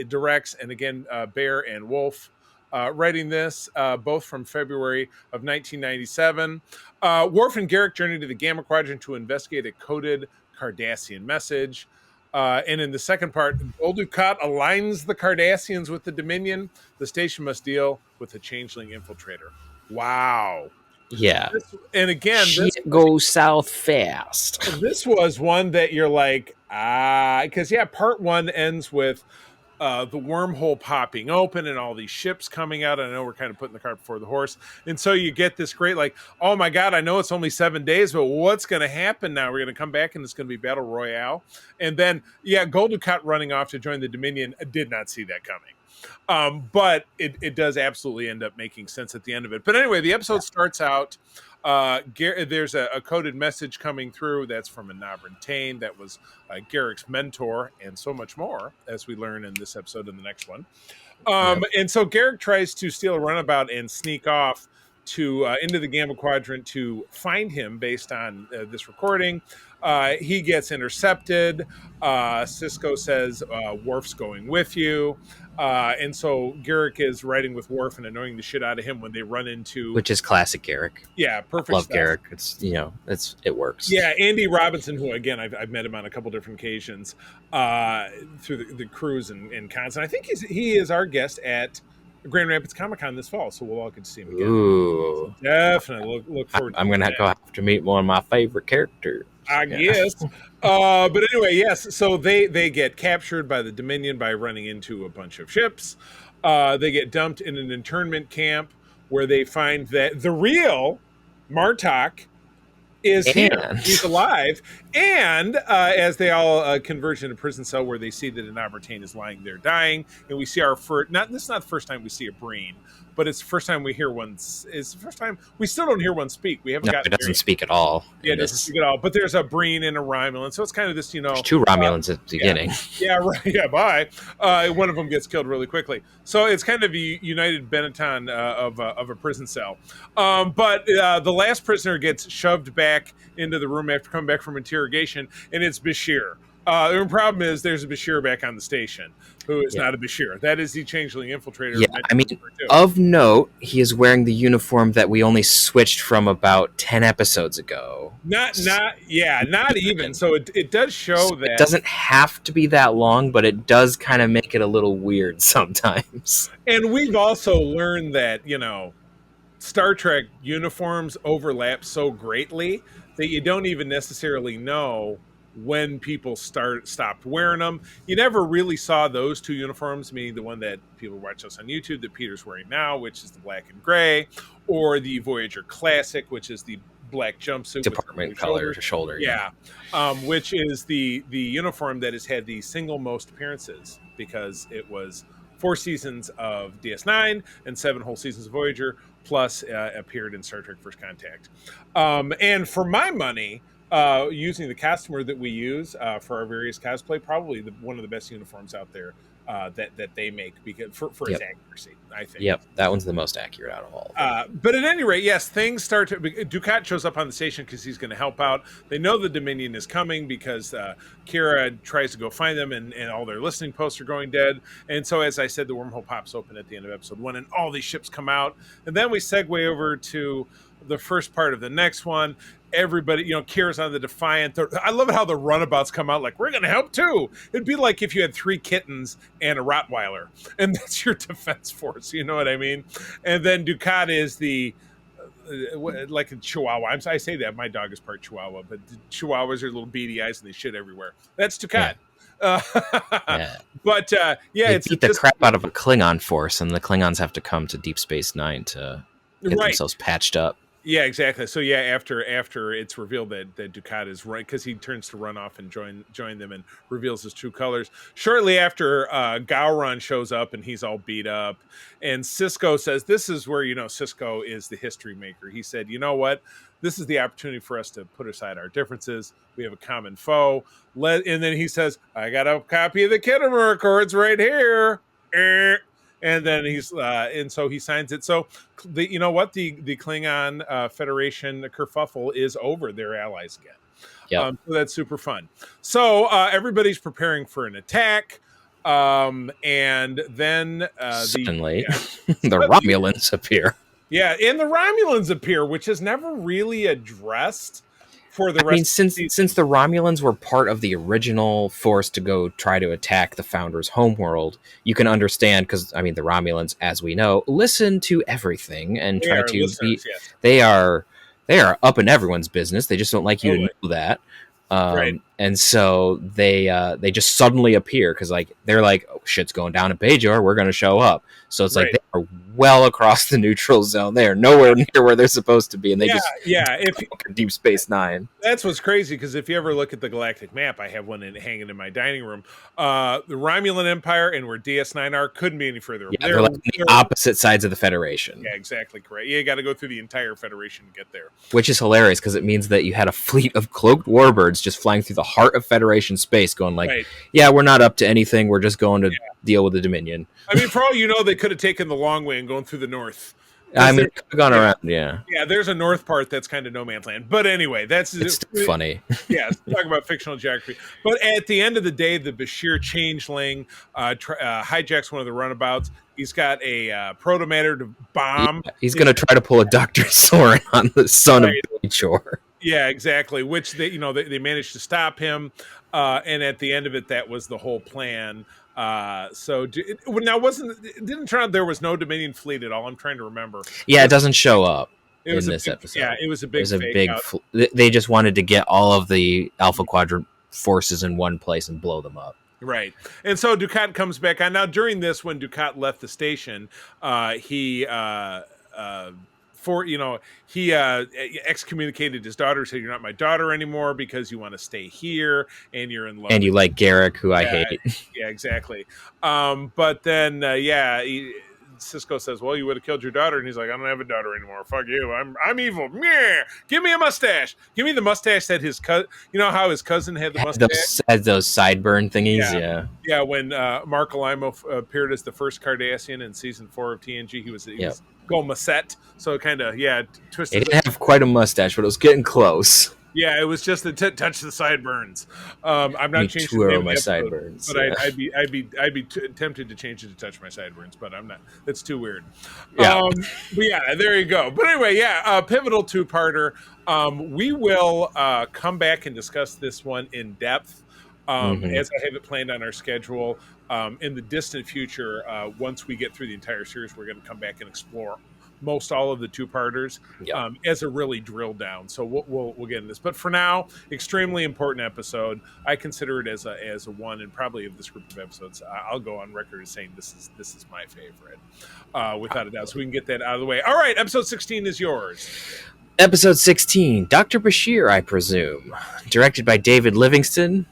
directs, and again Bear and Wolf writing this, both from February of 1997. Worf and Garrick journey to the Gamma Quadrant to investigate a coded Cardassian message. And in the second part, Gul Dukat aligns the Cardassians with the Dominion. The station must deal with a changeling infiltrator. Wow. Yeah. And again, shit goes south fast. This was one that you're like, because part 1 ends with the wormhole popping open and all these ships coming out. I know we're kind of putting the cart before the horse. And so you get this great, like, oh my God, I know it's only 7 days, but what's going to happen now? We're going to come back and it's going to be Battle Royale. And then, Gul Dukat running off to join the Dominion. I did not see that coming. But it does absolutely end up making sense at the end of it. But anyway, the episode starts out. There's a coded message coming through that's from a Navran Tain that was Garrick's mentor, and so much more, as we learn in this episode and the next one. And so Garrick tries to steal a runabout and sneak off to into the Gamma Quadrant to find him based on this recording. He gets intercepted. Sisko says, Worf's going with you. And so Garrick is riding with Worf and annoying the shit out of him when they run into... Which is classic Garrick. Yeah, perfect I love stuff. Garrick. It's, it works. Yeah, Andy Robinson, who, again, I've met him on a couple different occasions through the cruise and cons. And I think he is our guest at Grand Rapids Comic-Con this fall, so we'll all get to see him again. Ooh. So definitely look forward to I'm going to have to meet one of my favorite characters. I guess. But anyway, yes. So they get captured by the Dominion by running into a bunch of ships. They get dumped in an internment camp where they find that the real Martok is here. He's alive. And as they all converge in a prison cell where they see that an Abertain is lying there dying. And we see our first, this is not the first time we see a Breen, but it's the first time we hear one. It's the first time we still don't hear one speak. We haven't got. It doesn't speak at all. Yeah, it doesn't speak at all. But there's a Breen and a Romulan, so it's kind of this, There's 2 Romulans at the beginning. Yeah, right. Yeah, bye. One of them gets killed really quickly, so it's kind of a united Benetton of a prison cell. But the last prisoner gets shoved back into the room after coming back from interrogation, and it's Bashir. The problem is there's a Bashir back on the station who is not a Bashir. That is the changeling infiltrator. Yeah, I mean, of note, he is wearing the uniform that we only switched from about 10 episodes ago. Not even. So it does show that it doesn't have to be that long, but it does kind of make it a little weird sometimes. And we've also learned that, Star Trek uniforms overlap so greatly that you don't even necessarily know when people stopped wearing them. You never really saw those two uniforms, meaning the one that people watch us on YouTube that Peter's wearing now, which is the black and gray, or the Voyager Classic, which is the black jumpsuit Department color shoulder. Yeah. Which is the uniform that has had the single most appearances, because it was 4 seasons of DS9 and 7 whole seasons of Voyager, plus appeared in Star Trek First Contact. And for my money, using the costumer that we use for our various cosplay, probably one of the best uniforms out there that they make, because for its accuracy, I think. Yep, that one's the most accurate out of all of them. But at any rate, yes, things start to... Dukat shows up on the station because he's going to help out. They know the Dominion is coming because Kira tries to go find them, and all their listening posts are going dead. And so, as I said, the wormhole pops open at the end of episode 1, and all these ships come out. And then we segue over to the first part of the next one. Everybody, Kira's on the Defiant. I love it how the runabouts come out like, we're going to help too. It'd be like if you had 3 kittens and a Rottweiler, and that's your defense force. You know what I mean? And then Dukat is the like a Chihuahua. I say that my dog is part Chihuahua, but the Chihuahuas are little beady eyes and they shit everywhere. That's Dukat. Yeah. But they beat the crap out of a Klingon force, and the Klingons have to come to Deep Space Nine to get themselves patched up. Yeah, exactly. So yeah, after it's revealed that Dukat is right, because he turns to run off and join them and reveals his true colors. Shortly after, Gowron shows up and he's all beat up, and Sisko says, "This is where Sisko is the history maker." He said, "You know what? This is the opportunity for us to put aside our differences. We have a common foe." And then he says, "I got a copy of the Khitomer Accords right here." And then so he signs it. So the Klingon Federation kerfuffle is over. They're allies again. Yeah, so that's super fun. So everybody's preparing for an attack, and then suddenly the Romulans appear. Yeah, and the Romulans appear, which is never really addressed. For the rest since the Romulans were part of the original force to go try to attack the Founders' homeworld, you can understand, because the Romulans, as we know, listen to everything and try to be. Yes. They are up in everyone's business. They just don't like you to know that. Right. And so they just suddenly appear because they're like, oh, shit's going down at Bajor, we're going to show up. So it's like they are well across the neutral zone. They are nowhere near where they're supposed to be, and they if Deep Space Nine. That's what's crazy, because if you ever look at the galactic map, I have one hanging in my dining room. The Romulan Empire and where DS9 are couldn't be any further. Yeah, they're like the opposite sides of the Federation. Yeah, exactly correct. You got to go through the entire Federation to get there. Which is hilarious, because it means that you had a fleet of cloaked warbirds just flying through the heart of Federation space, going yeah, we're not up to anything. We're just going to deal with the Dominion. For all you know, they could have taken the long way and going through the north. They could have gone around, yeah. Yeah, there's a north part that's kind of no man's land. But anyway, it's funny. Yeah, talk about fictional geography. But at the end of the day, the Bashir changeling hijacks one of the runabouts. He's got a protomatter to bomb. Yeah, he's going to try to pull a Dr. Soren on the son of Bajor. Yeah, exactly. Which they managed to stop him, and at the end of it, that was the whole plan. Now it didn't turn out there was no Dominion fleet at all. I'm trying to remember. Yeah, it doesn't show up in this episode. Yeah, it was a big. They just wanted to get all of the Alpha Quadrant forces in one place and blow them up. Right. And so Dukat comes back on. Now, during this, when Dukat left the station, he excommunicated his daughter, said, "You're not my daughter anymore because you want to stay here and you're in love and you like Garrick, who I hate." Yeah, exactly. But then Sisko says, "Well, you would have killed your daughter," and he's like, "I don't have a daughter anymore. Fuck you. I'm evil. Meh. Give me a mustache. Give me the mustache that his cousin. You know how his cousin had the mustache? Those sideburn thingies. Yeah. When Mark Alimo appeared as the first Cardassian in season 4 of TNG, he was Gomasset. So kind of twisted. He didn't have quite a mustache, but it was getting close. Yeah, it was just the touch the sideburns. I'm not changing the name of my sideburns, but I'd be tempted to change it to touch my sideburns, but I'm not. That's too weird. Yeah, but there you go. But anyway, pivotal 2-parter. We will come back and discuss this one in depth as I have it planned on our schedule. In the distant future, once we get through the entire series, we're going to come back and explore most all of the two-parters as a really drill down. So we'll get into this. But for now, extremely important episode. I consider it as a one, and probably of this group of episodes, I'll go on record as saying this is my favorite, without a doubt. So we can get that out of the way. All right, episode 16 is yours. Episode 16, Dr. Bashir, I presume. Directed by David Livingston.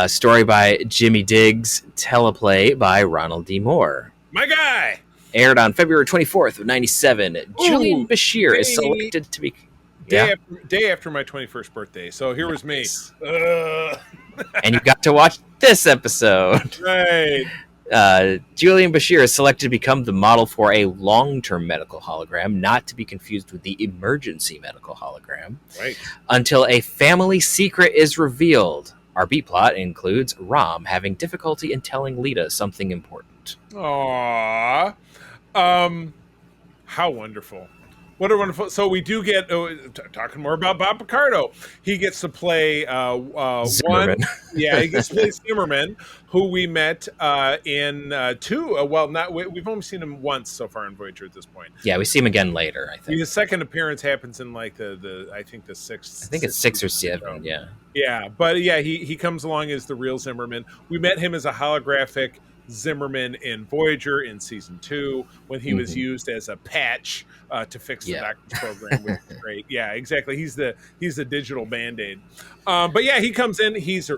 Story by Jimmy Diggs. Teleplay by Ronald D. Moore. My guy! Aired on February 24th of 97. Julian Bashir is selected to be... Day after my 21st birthday. So here was me. And you got to watch this episode. Right. Julian Bashir is selected to become the model for a long-term medical hologram, not to be confused with the emergency medical hologram, right, until a family secret is revealed. Our B plot includes Rom having difficulty in telling Lita something important. Aww. How wonderful. What a wonderful... So we do get... talking more about Bob Picardo. He gets to play Zimmerman. He gets to play Zimmerman, who we met in two... we've only seen him once so far in Voyager at this point. Yeah, we see him again later, I think. His second appearance happens in like I think the sixth... I think it's 6 or 7, yeah. Yeah, but yeah, he comes along as the real Zimmerman. We met him as a holographic Zimmerman in Voyager in season 2 when he was used as a patch to fix the doctor's program, which is great. Yeah, exactly. He's the digital Band-Aid. But yeah, he comes in. He's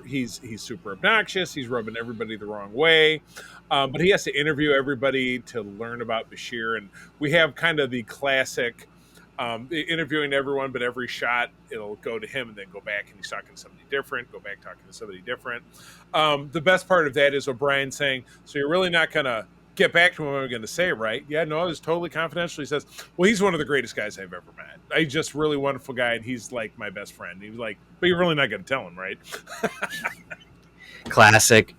super obnoxious. He's rubbing everybody the wrong way. But he has to interview everybody to learn about Bashir, and we have kind of the classic interviewing everyone, but every shot it'll go to him and then go back and he's talking to somebody different, go back talking to somebody different. The best part of that is O'Brien saying, so you're really not going to get back to what I'm going to say, right? Yeah, no, it was totally confidential. He says, well, he's one of the greatest guys I've ever met. He's just really wonderful guy, and he's like my best friend. He was like, but you're really not going to tell him, right? Classic.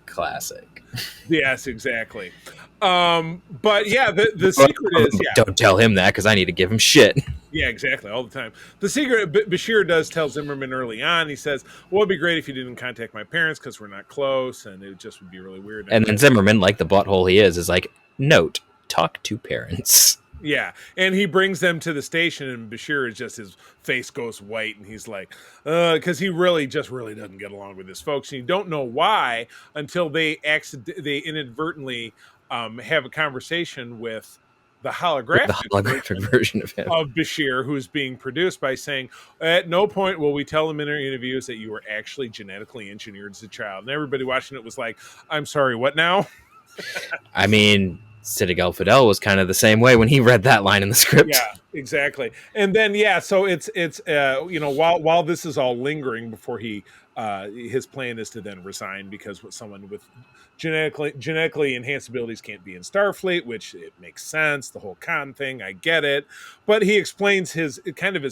Yes, exactly. But yeah, the secret is... Yeah. Don't tell him that, because I need to give him shit. Yeah, exactly, all the time. The secret, Bashir does tell Zimmerman early on. He says, well, it'd be great if you didn't contact my parents because we're not close, and it just would be really weird. And then Zimmerman, like the butthole he is like, note, talk to parents. Yeah, and he brings them to the station, and Bashir is just, his face goes white, and he's like, because he really doesn't get along with his folks. And you don't know why until they inadvertently have a conversation with the holographic version of him, of Bashir, who's being produced, by saying, at no point will we tell him in our interviews that you were actually genetically engineered as a child. And everybody watching it was like, I'm sorry, what now? I mean, Siddiq Al-Fidel was kind of the same way when he read that line in the script. Yeah, exactly. And then, so it's while this is all lingering before his plan is to then resign, because someone with genetically enhanced abilities can't be in Starfleet, which it makes sense, the whole Khan thing, I get it. But he explains his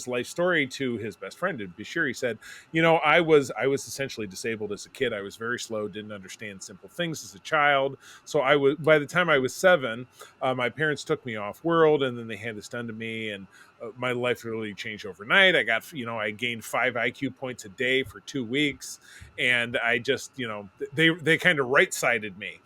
life story to his best friend, Bashir. He said, I was essentially disabled as a kid. I was very slow, didn't understand simple things as a child. So by the time I was 7, my parents took me off world, and then they had this done to me, and my life really changed overnight. I got, I gained 5 IQ points a day for 2 weeks, and I just, they kind of right-sided me.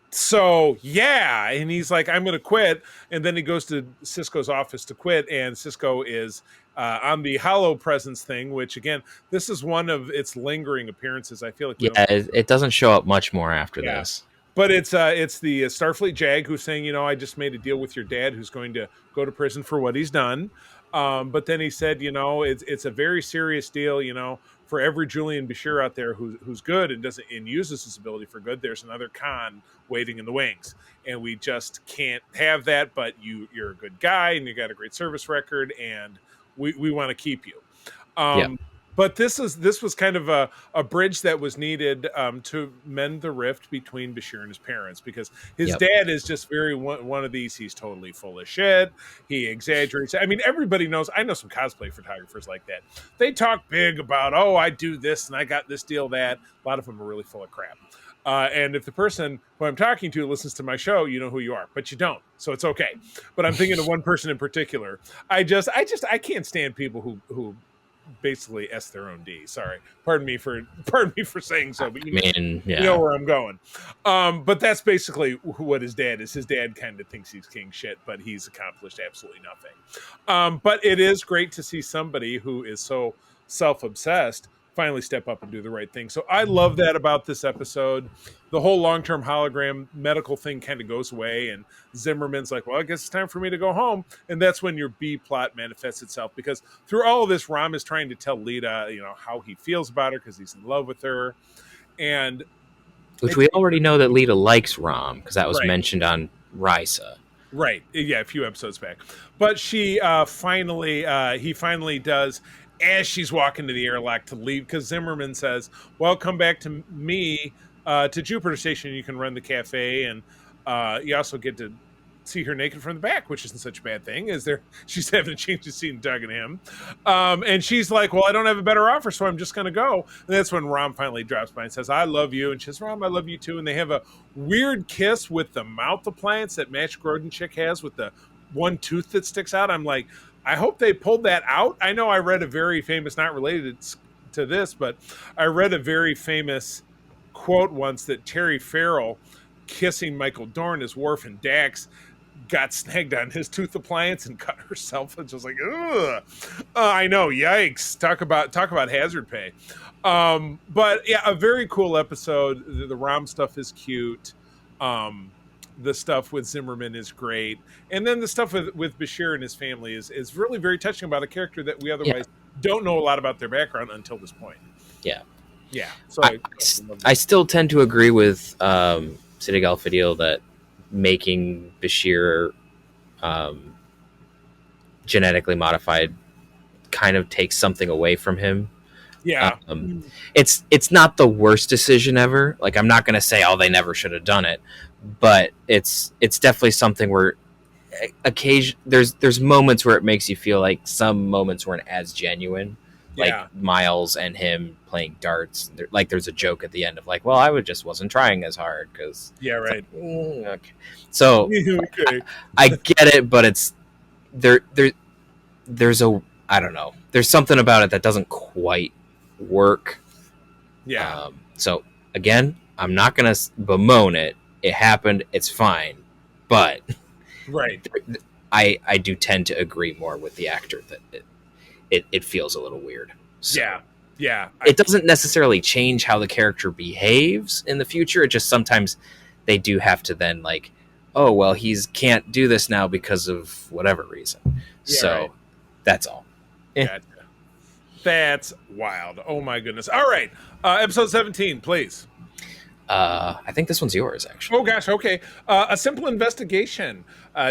So yeah, and he's like, I'm going to quit. And then he goes to Cisco's office to quit, and Cisco is on the Hollow Presence thing, which again, this is one of its lingering appearances. I feel like it doesn't show up much more after this. But it's the Starfleet JAG who's saying, I just made a deal with your dad who's going to go to prison for what he's done. But then he said, it's a very serious deal, for every Julian Bashir out there who's good and uses his ability for good, there's another Khan waiting in the wings. And we just can't have that, but you're a good guy and you got a great service record, and we want to keep you. But this was kind of a bridge that was needed to mend the rift between Bashir and his parents, because his dad is just very one of these. He's totally full of shit. He exaggerates. I mean, everybody knows. I know some cosplay photographers like that. They talk big about, I do this and I got this deal, that. A lot of them are really full of crap. And if the person who I'm talking to listens to my show, you know who you are, but you don't. So it's okay. But I'm thinking of one person in particular. I can't stand people who basically S their own D. Sorry, pardon me for saying so, but I mean, you yeah. know where I'm going. But that's basically what his dad is. His dad kind of thinks he's king shit, but he's accomplished absolutely nothing. But it is great to see somebody who is so self-obsessed finally step up and do the right thing. So I love that about this episode. The whole long-term hologram medical thing kind of goes away, and Zimmerman's like, well, I guess it's time for me to go home. And that's when your B plot manifests itself, because through all of this, Ram is trying to tell Lita, how he feels about her because he's in love with her. And which we already know that Lita likes Ram, because that was Right. mentioned on Risa. Right. Yeah, a few episodes back. But she he finally does, as she's walking to the airlock to leave, because Zimmerman says, well, come back to me, to Jupiter Station. You can run the cafe, and you also get to see her naked from the back, which isn't such a bad thing. She's having to change the seat and talking to him. And she's like, well, I don't have a better offer, so I'm just going to go. And that's when Ram finally drops by and says, I love you. And she says, Ram, I love you too. And they have a weird kiss with the mouth appliance that Match Grodin chick has with the one tooth that sticks out. I'm like, I hope they pulled that out. I know I read a very famous, not related to this, but I read a very famous quote once that Terry Farrell kissing Michael Dorn as Worf and Dax got snagged on his tooth appliance and cut herself. It's just like, ugh. I know, yikes. Talk about hazard pay. But yeah, a very cool episode. The Ram stuff is cute. The stuff with Zimmerman is great, and then the stuff with Bashir and his family is really very touching about a character that we otherwise don't know a lot about their background until this point. Yeah. So I still tend to agree with Siddig Al-Fadil that making Bashir genetically modified kind of takes something away from him. Yeah. It's not the worst decision ever. Like, I'm not going to say, oh, they never should have done it, but it's definitely something where there's moments where it makes you feel like some moments weren't as genuine. Like Miles and him playing darts. There's a joke at the end of like, well, I wasn't trying as hard because right. Okay. So okay. I get it, but it's there's a, I don't know. There's something about it that doesn't quite work. Yeah. So again, I'm not gonna bemoan it. It happened. It's fine, but right. I do tend to agree more with the actor that it feels a little weird. So yeah. It doesn't necessarily change how the character behaves in the future. It just sometimes they do have to then like, oh, well, can't do this now because of whatever reason. That's all. Gotcha. That's wild. Oh my goodness. All right. Episode 17, please. I think this one's yours, actually. Oh gosh. Okay. A Simple Investigation.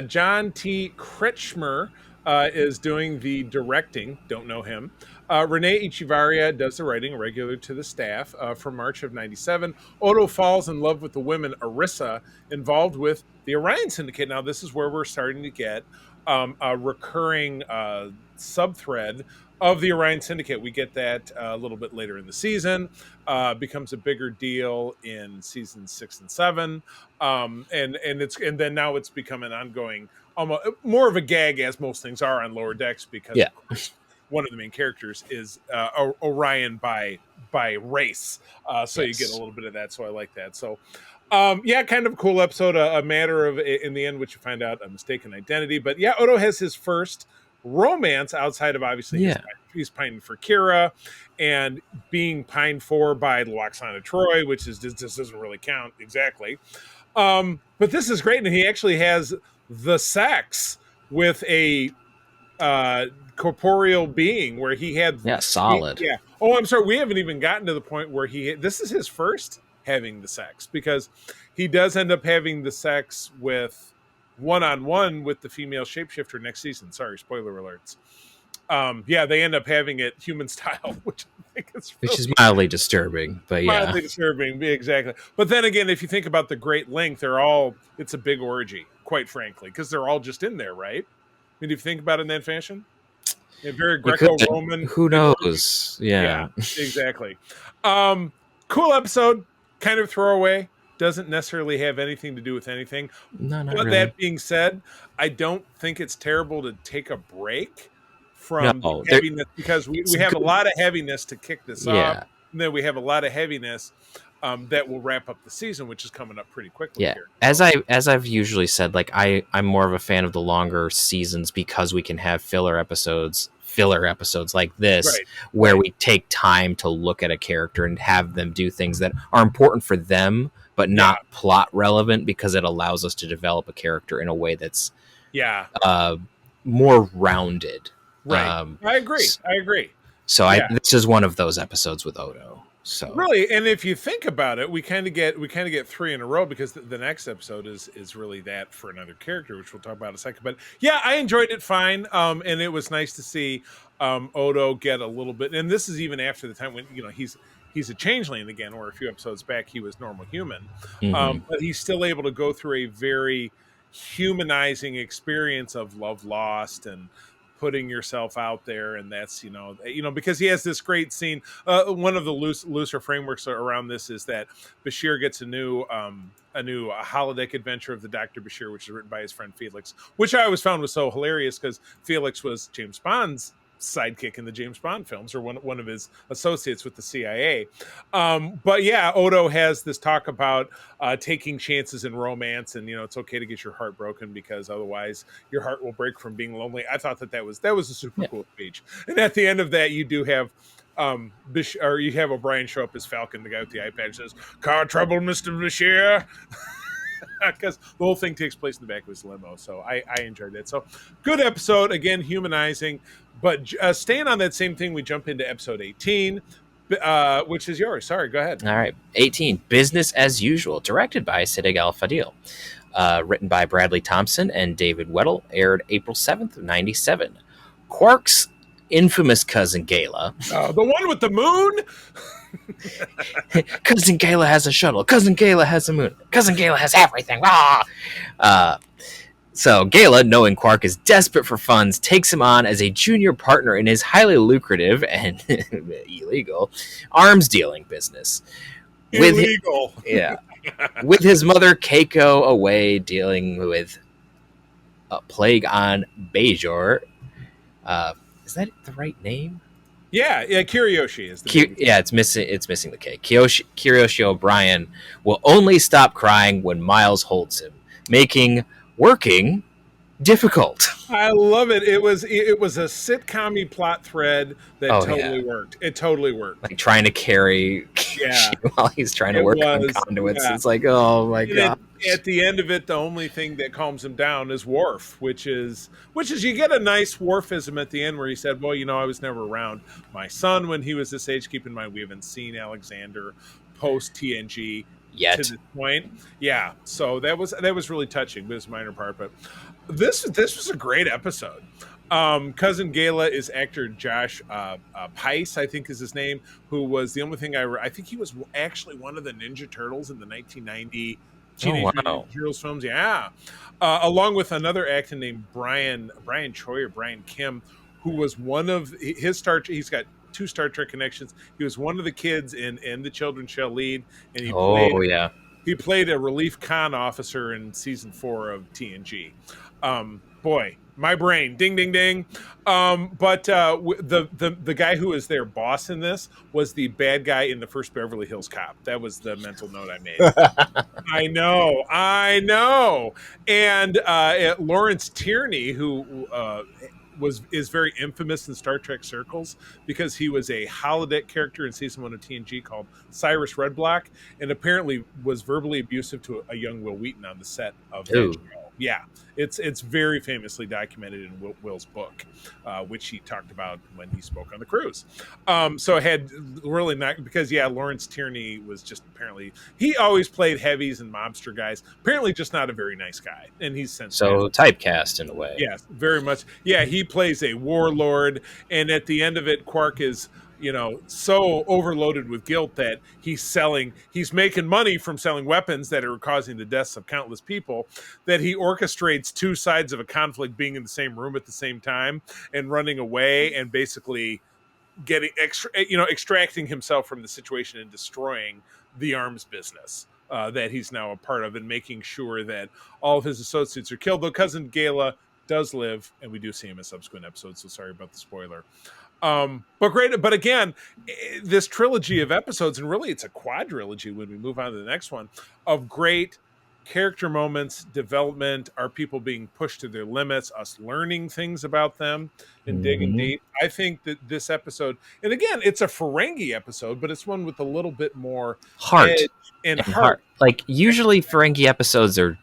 John T. Kretschmer is doing the directing. Don't know him. Renee Echevarria does the writing, regular to the staff, from March of 97. Odo falls in love with the women Arissa involved with the Orion Syndicate. Now, this is where we're starting to get a recurring sub-thread of the Orion Syndicate. We get that a little bit later in the season. Becomes a bigger deal in seasons 6 and 7. And then now it's become an ongoing, almost more of a gag, as most things are on Lower Decks, because of course, one of the main characters is Orion by race. So you get a little bit of that. So I like that. So kind of a cool episode. A matter of, in the end, which you find out a mistaken identity. But yeah, Odo has his first romance outside of obviously he's pining for Kira and being pined for by Loxana Troy, which is just doesn't really count exactly. But this is great, and he actually has the sex with a corporeal being where he had solid. Oh, I'm sorry, we haven't even gotten to the point where this is his first having the sex, because he does end up having the sex with one-on-one with the female shapeshifter next season. Sorry, spoiler alerts. They end up having it human style, which I think is mildly disturbing, but mildly disturbing, exactly. But then again, if you think about the Great Link, it's a big orgy, quite frankly, because they're all just in there, right? I mean, if you think about it in that fashion, very Greco-Roman. Who knows? Yeah, exactly. Cool episode, kind of throwaway. Doesn't necessarily have anything to do with anything. No, not but really. That being said, I don't think it's terrible to take a break from the No, heaviness, because we it's have a good. lot of heaviness to kick this off, Yeah, and then we have a lot of heaviness that will wrap up the season, which is coming up pretty quickly yeah. here. As So, I've usually said, like I'm more of a fan of the longer seasons because we can have filler episodes like this right, where right, we take time to look at a character and have them do things that are important for them but yeah, not plot relevant, because it allows us to develop a character in a way that's yeah, uh, more rounded. right. Um, I agree. s- I agree. so Yeah. this is one of those episodes with Odo. So Really, and if you think about it, we kind of get three in a row, because the next episode is really that for another character, which we'll talk about in a second. But yeah, I enjoyed it fine, and it was nice to see Odo get a little bit. And this is even after the time when he's a changeling again, or a few episodes back he was normal human, mhm. but he's still able to go through a very humanizing experience of love lost and putting yourself out there. And that's because he has this great scene. One of the looser frameworks around this is that Bashir gets a new holodeck adventure of the Dr. Bashir, which is written by his friend Felix, which I always found was so hilarious, because Felix was James Bond's sidekick in the James Bond films, or one of his associates with the CIA. But yeah, Odo has this talk about taking chances in romance, and it's okay to get your heart broken, because otherwise your heart will break from being lonely. I thought that was a super Yeah. cool speech. And at the end of that, you do have you have O'Brien show up as Falcon, the guy with the iPad, says, "Car trouble, Mr. Bashir," because the whole thing takes place in the back of his limo. So I enjoyed it. So good episode, again, humanizing. But staying on that same thing, we jump into episode 18, which is yours. Sorry, go ahead. All right. 18, Business as Usual, directed by Siddig Al-Fadil. Written by Bradley Thompson and David Weddle, aired April 7th, 97. Quark's infamous cousin Gala. The one with the moon? Cousin Gala has a shuttle. Cousin Gala has a moon. Cousin Gala has everything. So Gala, knowing Quark is desperate for funds, takes him on as a junior partner in his highly lucrative and illegal arms dealing business. Illegal. With his mother Keiko away dealing with a plague on Bajor. Is that the right name? Yeah, Kiriyoshi is the baby. It's missing the K. Kiriyoshi O'Brien will only stop crying when Miles holds him, making working difficult. I love it. It was a sitcom-y plot thread that totally worked. It totally worked. Like trying to carry while he's trying to work on conduits. Yeah. It's like, oh my god. At the end of it, the only thing that calms him down is Worf, which is you get a nice Worfism at the end where he said, "Well, I was never around my son when he was this age." Keep in mind, we haven't seen Alexander post TNG yet to this point. Yeah, so that was really touching, but it's a minor part. But this was a great episode. Cousin Gala is actor Josh Pais, I think is his name, who was the only thing I think he was actually one of the Ninja Turtles in the 1990 Teenage Mutant Ninja Turtles films. Yeah, along with another actor named Brian Choi or Brian Kim, who was one of his he's got 2 Star Trek connections. He was one of the kids in The Children Shall Lead, and he played a relief con officer in season 4 of TNG. Boy, my brain, ding, ding, ding. But the guy who was their boss in this was the bad guy in the first Beverly Hills Cop. That was the mental note I made. I know. And Lawrence Tierney, who is very infamous in Star Trek circles because he was a holodeck character in season 1 of TNG called Cyrus Redblock, and apparently was verbally abusive to a young Will Wheaton on the set of that show. Yeah, it's very famously documented in Will's book, which he talked about when he spoke on the cruise. So it had really not, because Lawrence Tierney was just, apparently he always played heavies and mobster guys. Apparently just not a very nice guy, and he's since typecast in a way. Yes, very much. Yeah, he plays a warlord, and at the end of it, Quark is so overloaded with guilt that he's making money from selling weapons that are causing the deaths of countless people, that he orchestrates 2 sides of a conflict being in the same room at the same time and running away and basically getting extracting himself from the situation and destroying the arms business that he's now a part of, and making sure that all of his associates are killed. Though Cousin Gala does live, and we do see him in subsequent episodes. So sorry about the spoiler. But great. But again, this trilogy of episodes, and really it's a quadrilogy when we move on to the next one, of great character moments, development, our people being pushed to their limits, us learning things about them and digging deep. I think that this episode, and again, it's a Ferengi episode, but it's one with a little bit more heart edge and heart. Like usually Ferengi episodes are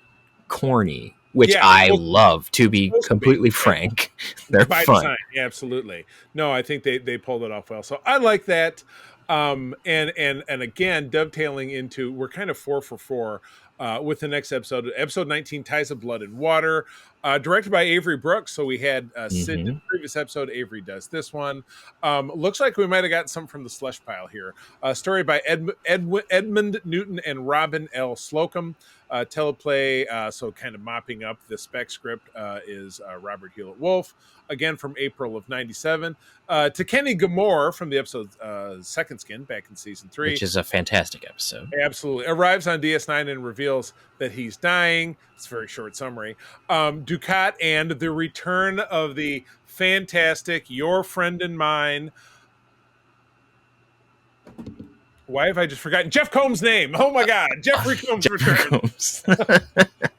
corny, which I love, to be completely frank. They're by fun. design. Yeah, absolutely. No, I think they pulled it off well. So I like that. And again, dovetailing into, we're kind of 4 for 4 with the next episode. Episode 19, Ties of Blood and Water, directed by Avery Brooks. So we had Sid in the previous episode. Avery does this one. Looks like we might have gotten some from the slush pile here. Story by Edmund Newton and Robin L. Slocum. Teleplay, so kind of mopping up the spec script, is Robert Hewlett-Wolf, again from April of 97. Kenny Gamore from the episode Second Skin back in season 3. Which is a fantastic episode. Absolutely. Arrives on DS9 and reveals that he's dying. It's a very short summary. Dukat and the return of the fantastic Your Friend and Mine. Why have I just forgotten Jeff Combs' name? Oh my God, Jeffrey Combs returns.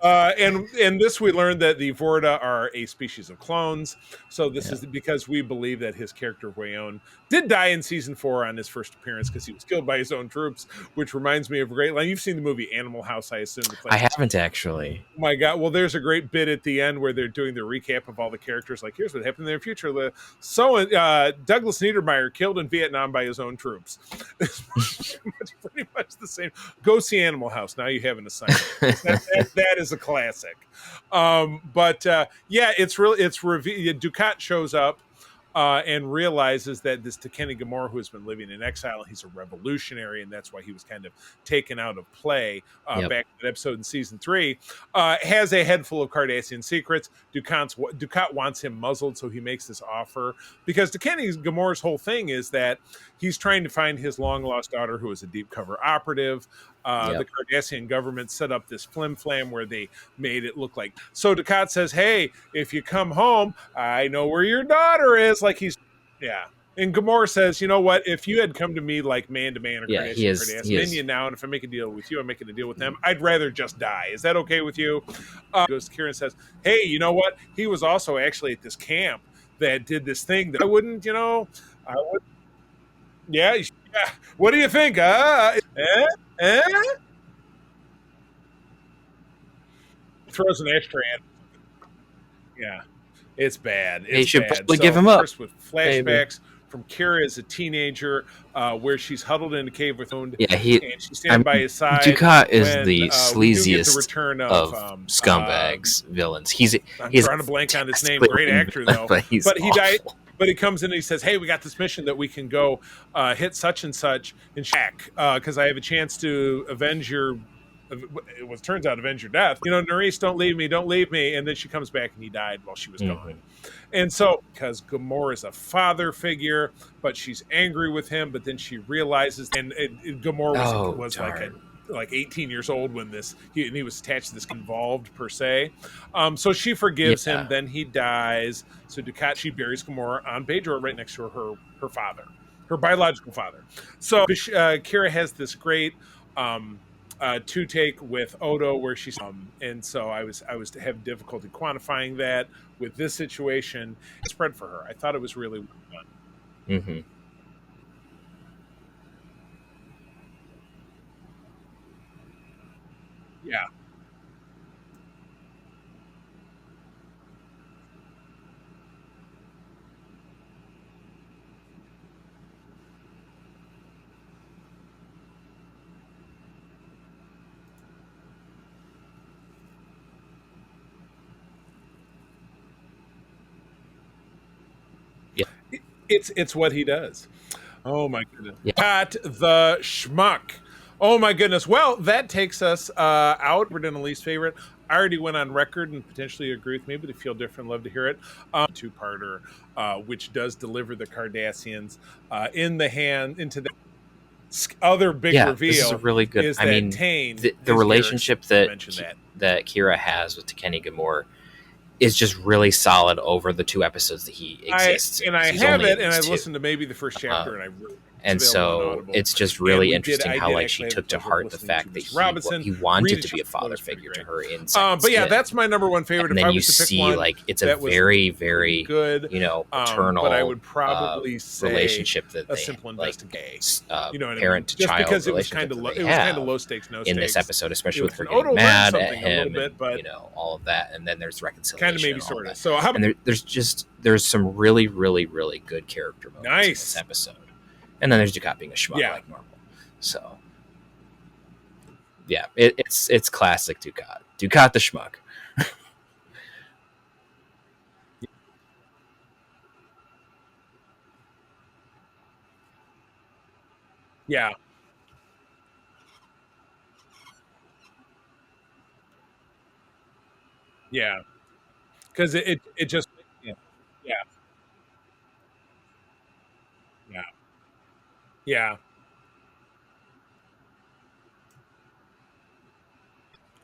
And this, we learned that the Vorta are a species of clones. So this is because we believe that his character Wayon did die in season 4 on his first appearance because he was killed by his own troops, which reminds me of a great line. You've seen the movie Animal House, I assume. I haven't actually. Oh my God. Well, there's a great bit at the end where they're doing the recap of all the characters. Like, here's what happened in their future. Douglas Niedermeyer killed in Vietnam by his own troops. Pretty much the same. Go see Animal House. Now you have an assignment. that is a classic. It's Dukat shows up and realizes that this Kenny Gamore, who has been living in exile, he's a revolutionary, and that's why he was kind of taken out of play back in that episode in season 3, has a head full of Cardassian secrets. Dukat wants him muzzled, so he makes this offer, because Kenny Gamore's whole thing is that he's trying to find his long-lost daughter, who is a deep cover operative. The Cardassian government set up this flim-flam where they made it look like... So Dukat says, hey, if you come home, I know where your daughter is. Like he's... Yeah. And Gamore says, you know what? If you had come to me like man-to-man or Cardassian, then you now, and if I make a deal with you, I'm making a deal with them. I'd rather just die. Is that okay with you? Goes to Kira and says, hey, you know what? He was also actually at this camp that did this thing that I wouldn't, I would... Yeah. What do you think? Throws an ashtray at him. Yeah, it's bad. They should probably give him up. First with flashbacks from Kira as a teenager, where she's huddled in a cave with wound. Yeah, and she stands by his side. Dukat is the sleaziest of scumbags villains. I'm trying to blank on his name. Great actor though, but he died. But he comes in and he says, hey, we got this mission that we can go hit such and such in Shack, because I have a chance to avenge your... It turns out avenge your death. Nerys, don't leave me. And then she comes back and he died while she was gone. And so, because Gamore is a father figure, but she's angry with him, but then she realizes, and Gamore was like 18 years old when he was attached to this involved per se. So she forgives him, then he dies. So Dukat, she buries Gamora on Bajor right next to her father, her biological father. So Kira has this great two-take with Odo where she's and so I was to have difficulty quantifying that with this situation. It spread for her. I thought it was really well done. Yeah. It's what he does. Oh my goodness. Pat the schmuck. Oh my goodness. Well, that takes us out. We're doing a least favorite. I already went on record and potentially agree with me, but if you feel different, love to hear it. Two-parter, which does deliver the Cardassians into the other big reveal. This is a really good. I mean, the relationship that Kira has with Kenny Gamore is just really solid over the 2 episodes that he exists in. I He's have only it, in and I these 2. listened to maybe the first chapter, and I really And so it's just really interesting how like she took to heart the fact that he wanted to be a father figure to her in second but yeah, Skin. that's my number one favorite. And if then I you was to pick see one, like it's a very, very good, paternal, but I would probably say relationship that a they simple investigate. Parent to child because it was relationship kind of that it they was kind of have low stakes, no stakes in this episode, especially with her Odo getting mad at a him, little bit, but all of that, and then there's reconciliation, kind of maybe sort of. So and there's some really, really, really good character moments in this episode. And then there's Dukat being a schmuck like normal. So, yeah, it's classic Dukat. Dukat the schmuck. Yeah. Yeah. Because it just yeah. Yeah. Yeah. Yeah.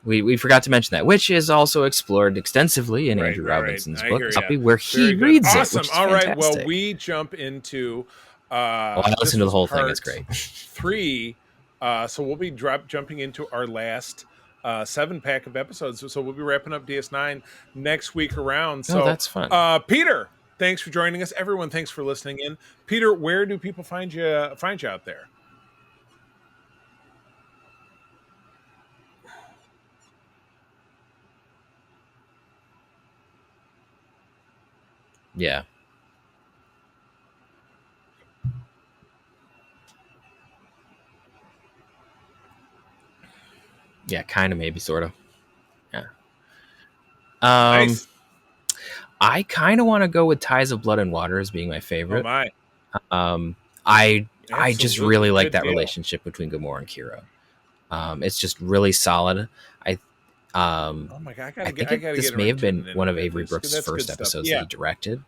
We forgot to mention that, which is also explored extensively in Andrew Robinson's book, Puppy, where he reads it. Which is all right. fantastic. Well, we jump into. I listened to the whole thing. It's great. 3. So we'll be jumping into our last 7-pack of episodes. So we'll be wrapping up DS9 next week around. So that's fun. Peter, thanks for joining us. Everyone, thanks for listening in. Peter, where do people find you out there? Yeah. Yeah, kind of, maybe, sort of. Yeah. Nice. I kind of want to go with Ties of Blood and Water as being my favorite. I just really like that relationship between Gamora and Kira. It's just really solid. Oh my God, I think this may have been one of Avery Brooks' first episodes that he directed.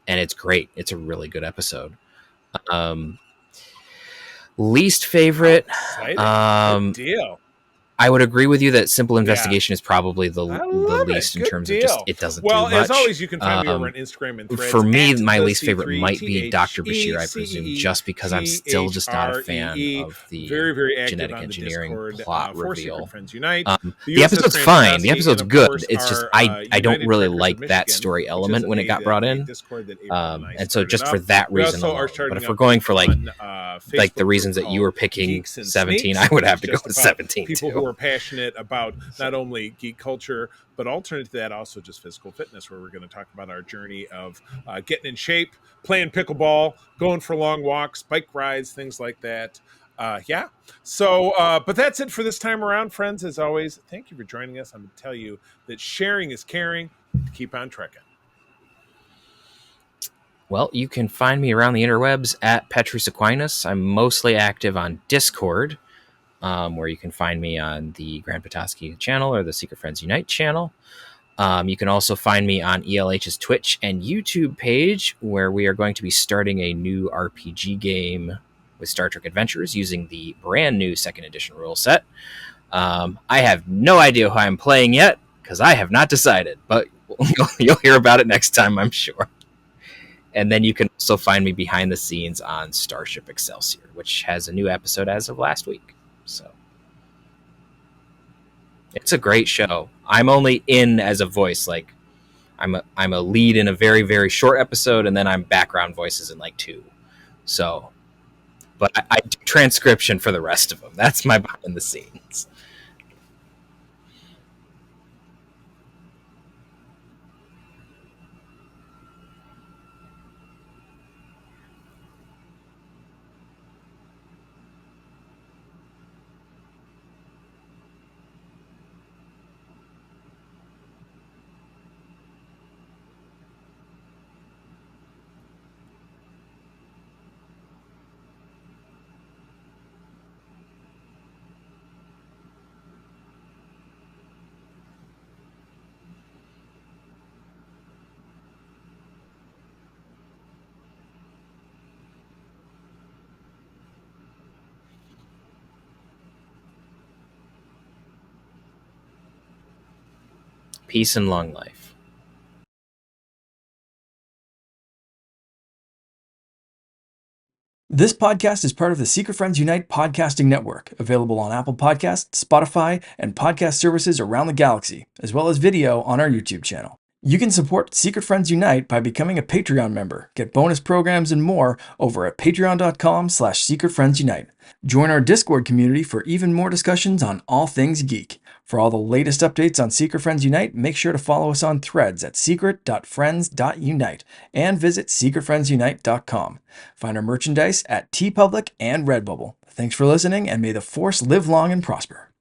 It's great. It's a really good episode. Least favorite. Good deal. I would agree with you that Simple Investigation is probably the least in terms of just it doesn't do much. As always, you can find me over on Instagram and Threads. For me, my least favorite might be Dr. Bashir, I presume, just because I'm still just not a fan of the very genetic engineering plot reveal. The episode's fine. The episode's good. It's just I don't really like that story element when it got brought in. And so just for that reason alone. But if we're going for like the reasons that you were picking 17, I would have to go with 17 people too. Who are passionate about not only geek culture, but alternate to that, also just physical fitness, where we're going to talk about our journey of getting in shape, playing pickleball, going for long walks, bike rides, things like that. So, but that's it for this time around, friends. As always, thank you for joining us. I'm going to tell you that sharing is caring. Keep on trekking. Well, you can find me around the interwebs at Petrus Aquinas. I'm mostly active on Discord, where you can find me on the Grand Petoskey channel or the Secret Friends Unite channel. You can also find me on ELH's Twitch and YouTube page, where we are going to be starting a new RPG game with Star Trek Adventures using the brand new 2nd edition rule set. I have no idea who I'm playing yet, because I have not decided, but you'll hear about it next time, I'm sure. And then you can also find me behind the scenes on Starship Excelsior, which has a new episode as of last week. So it's a great show. I'm only in as a voice. Like I'm a lead in a very, very short episode, and then I'm background voices in like 2. So, but I do transcription for the rest of them. That's my behind the scenes. Peace and long life. This podcast is part of the Secret Friends Unite podcasting network, available on Apple Podcasts, Spotify, and podcast services around the galaxy, as well as video on our YouTube channel. You can support Secret Friends Unite by becoming a Patreon member, get bonus programs and more over at patreon.com/secretfriendsunite. Join our Discord community for even more discussions on all things geek. For all the latest updates on Secret Friends Unite, make sure to follow us on Threads at secret.friends.unite and visit secretfriendsunite.com. Find our merchandise at TeePublic and Redbubble. Thanks for listening, and may the Force live long and prosper.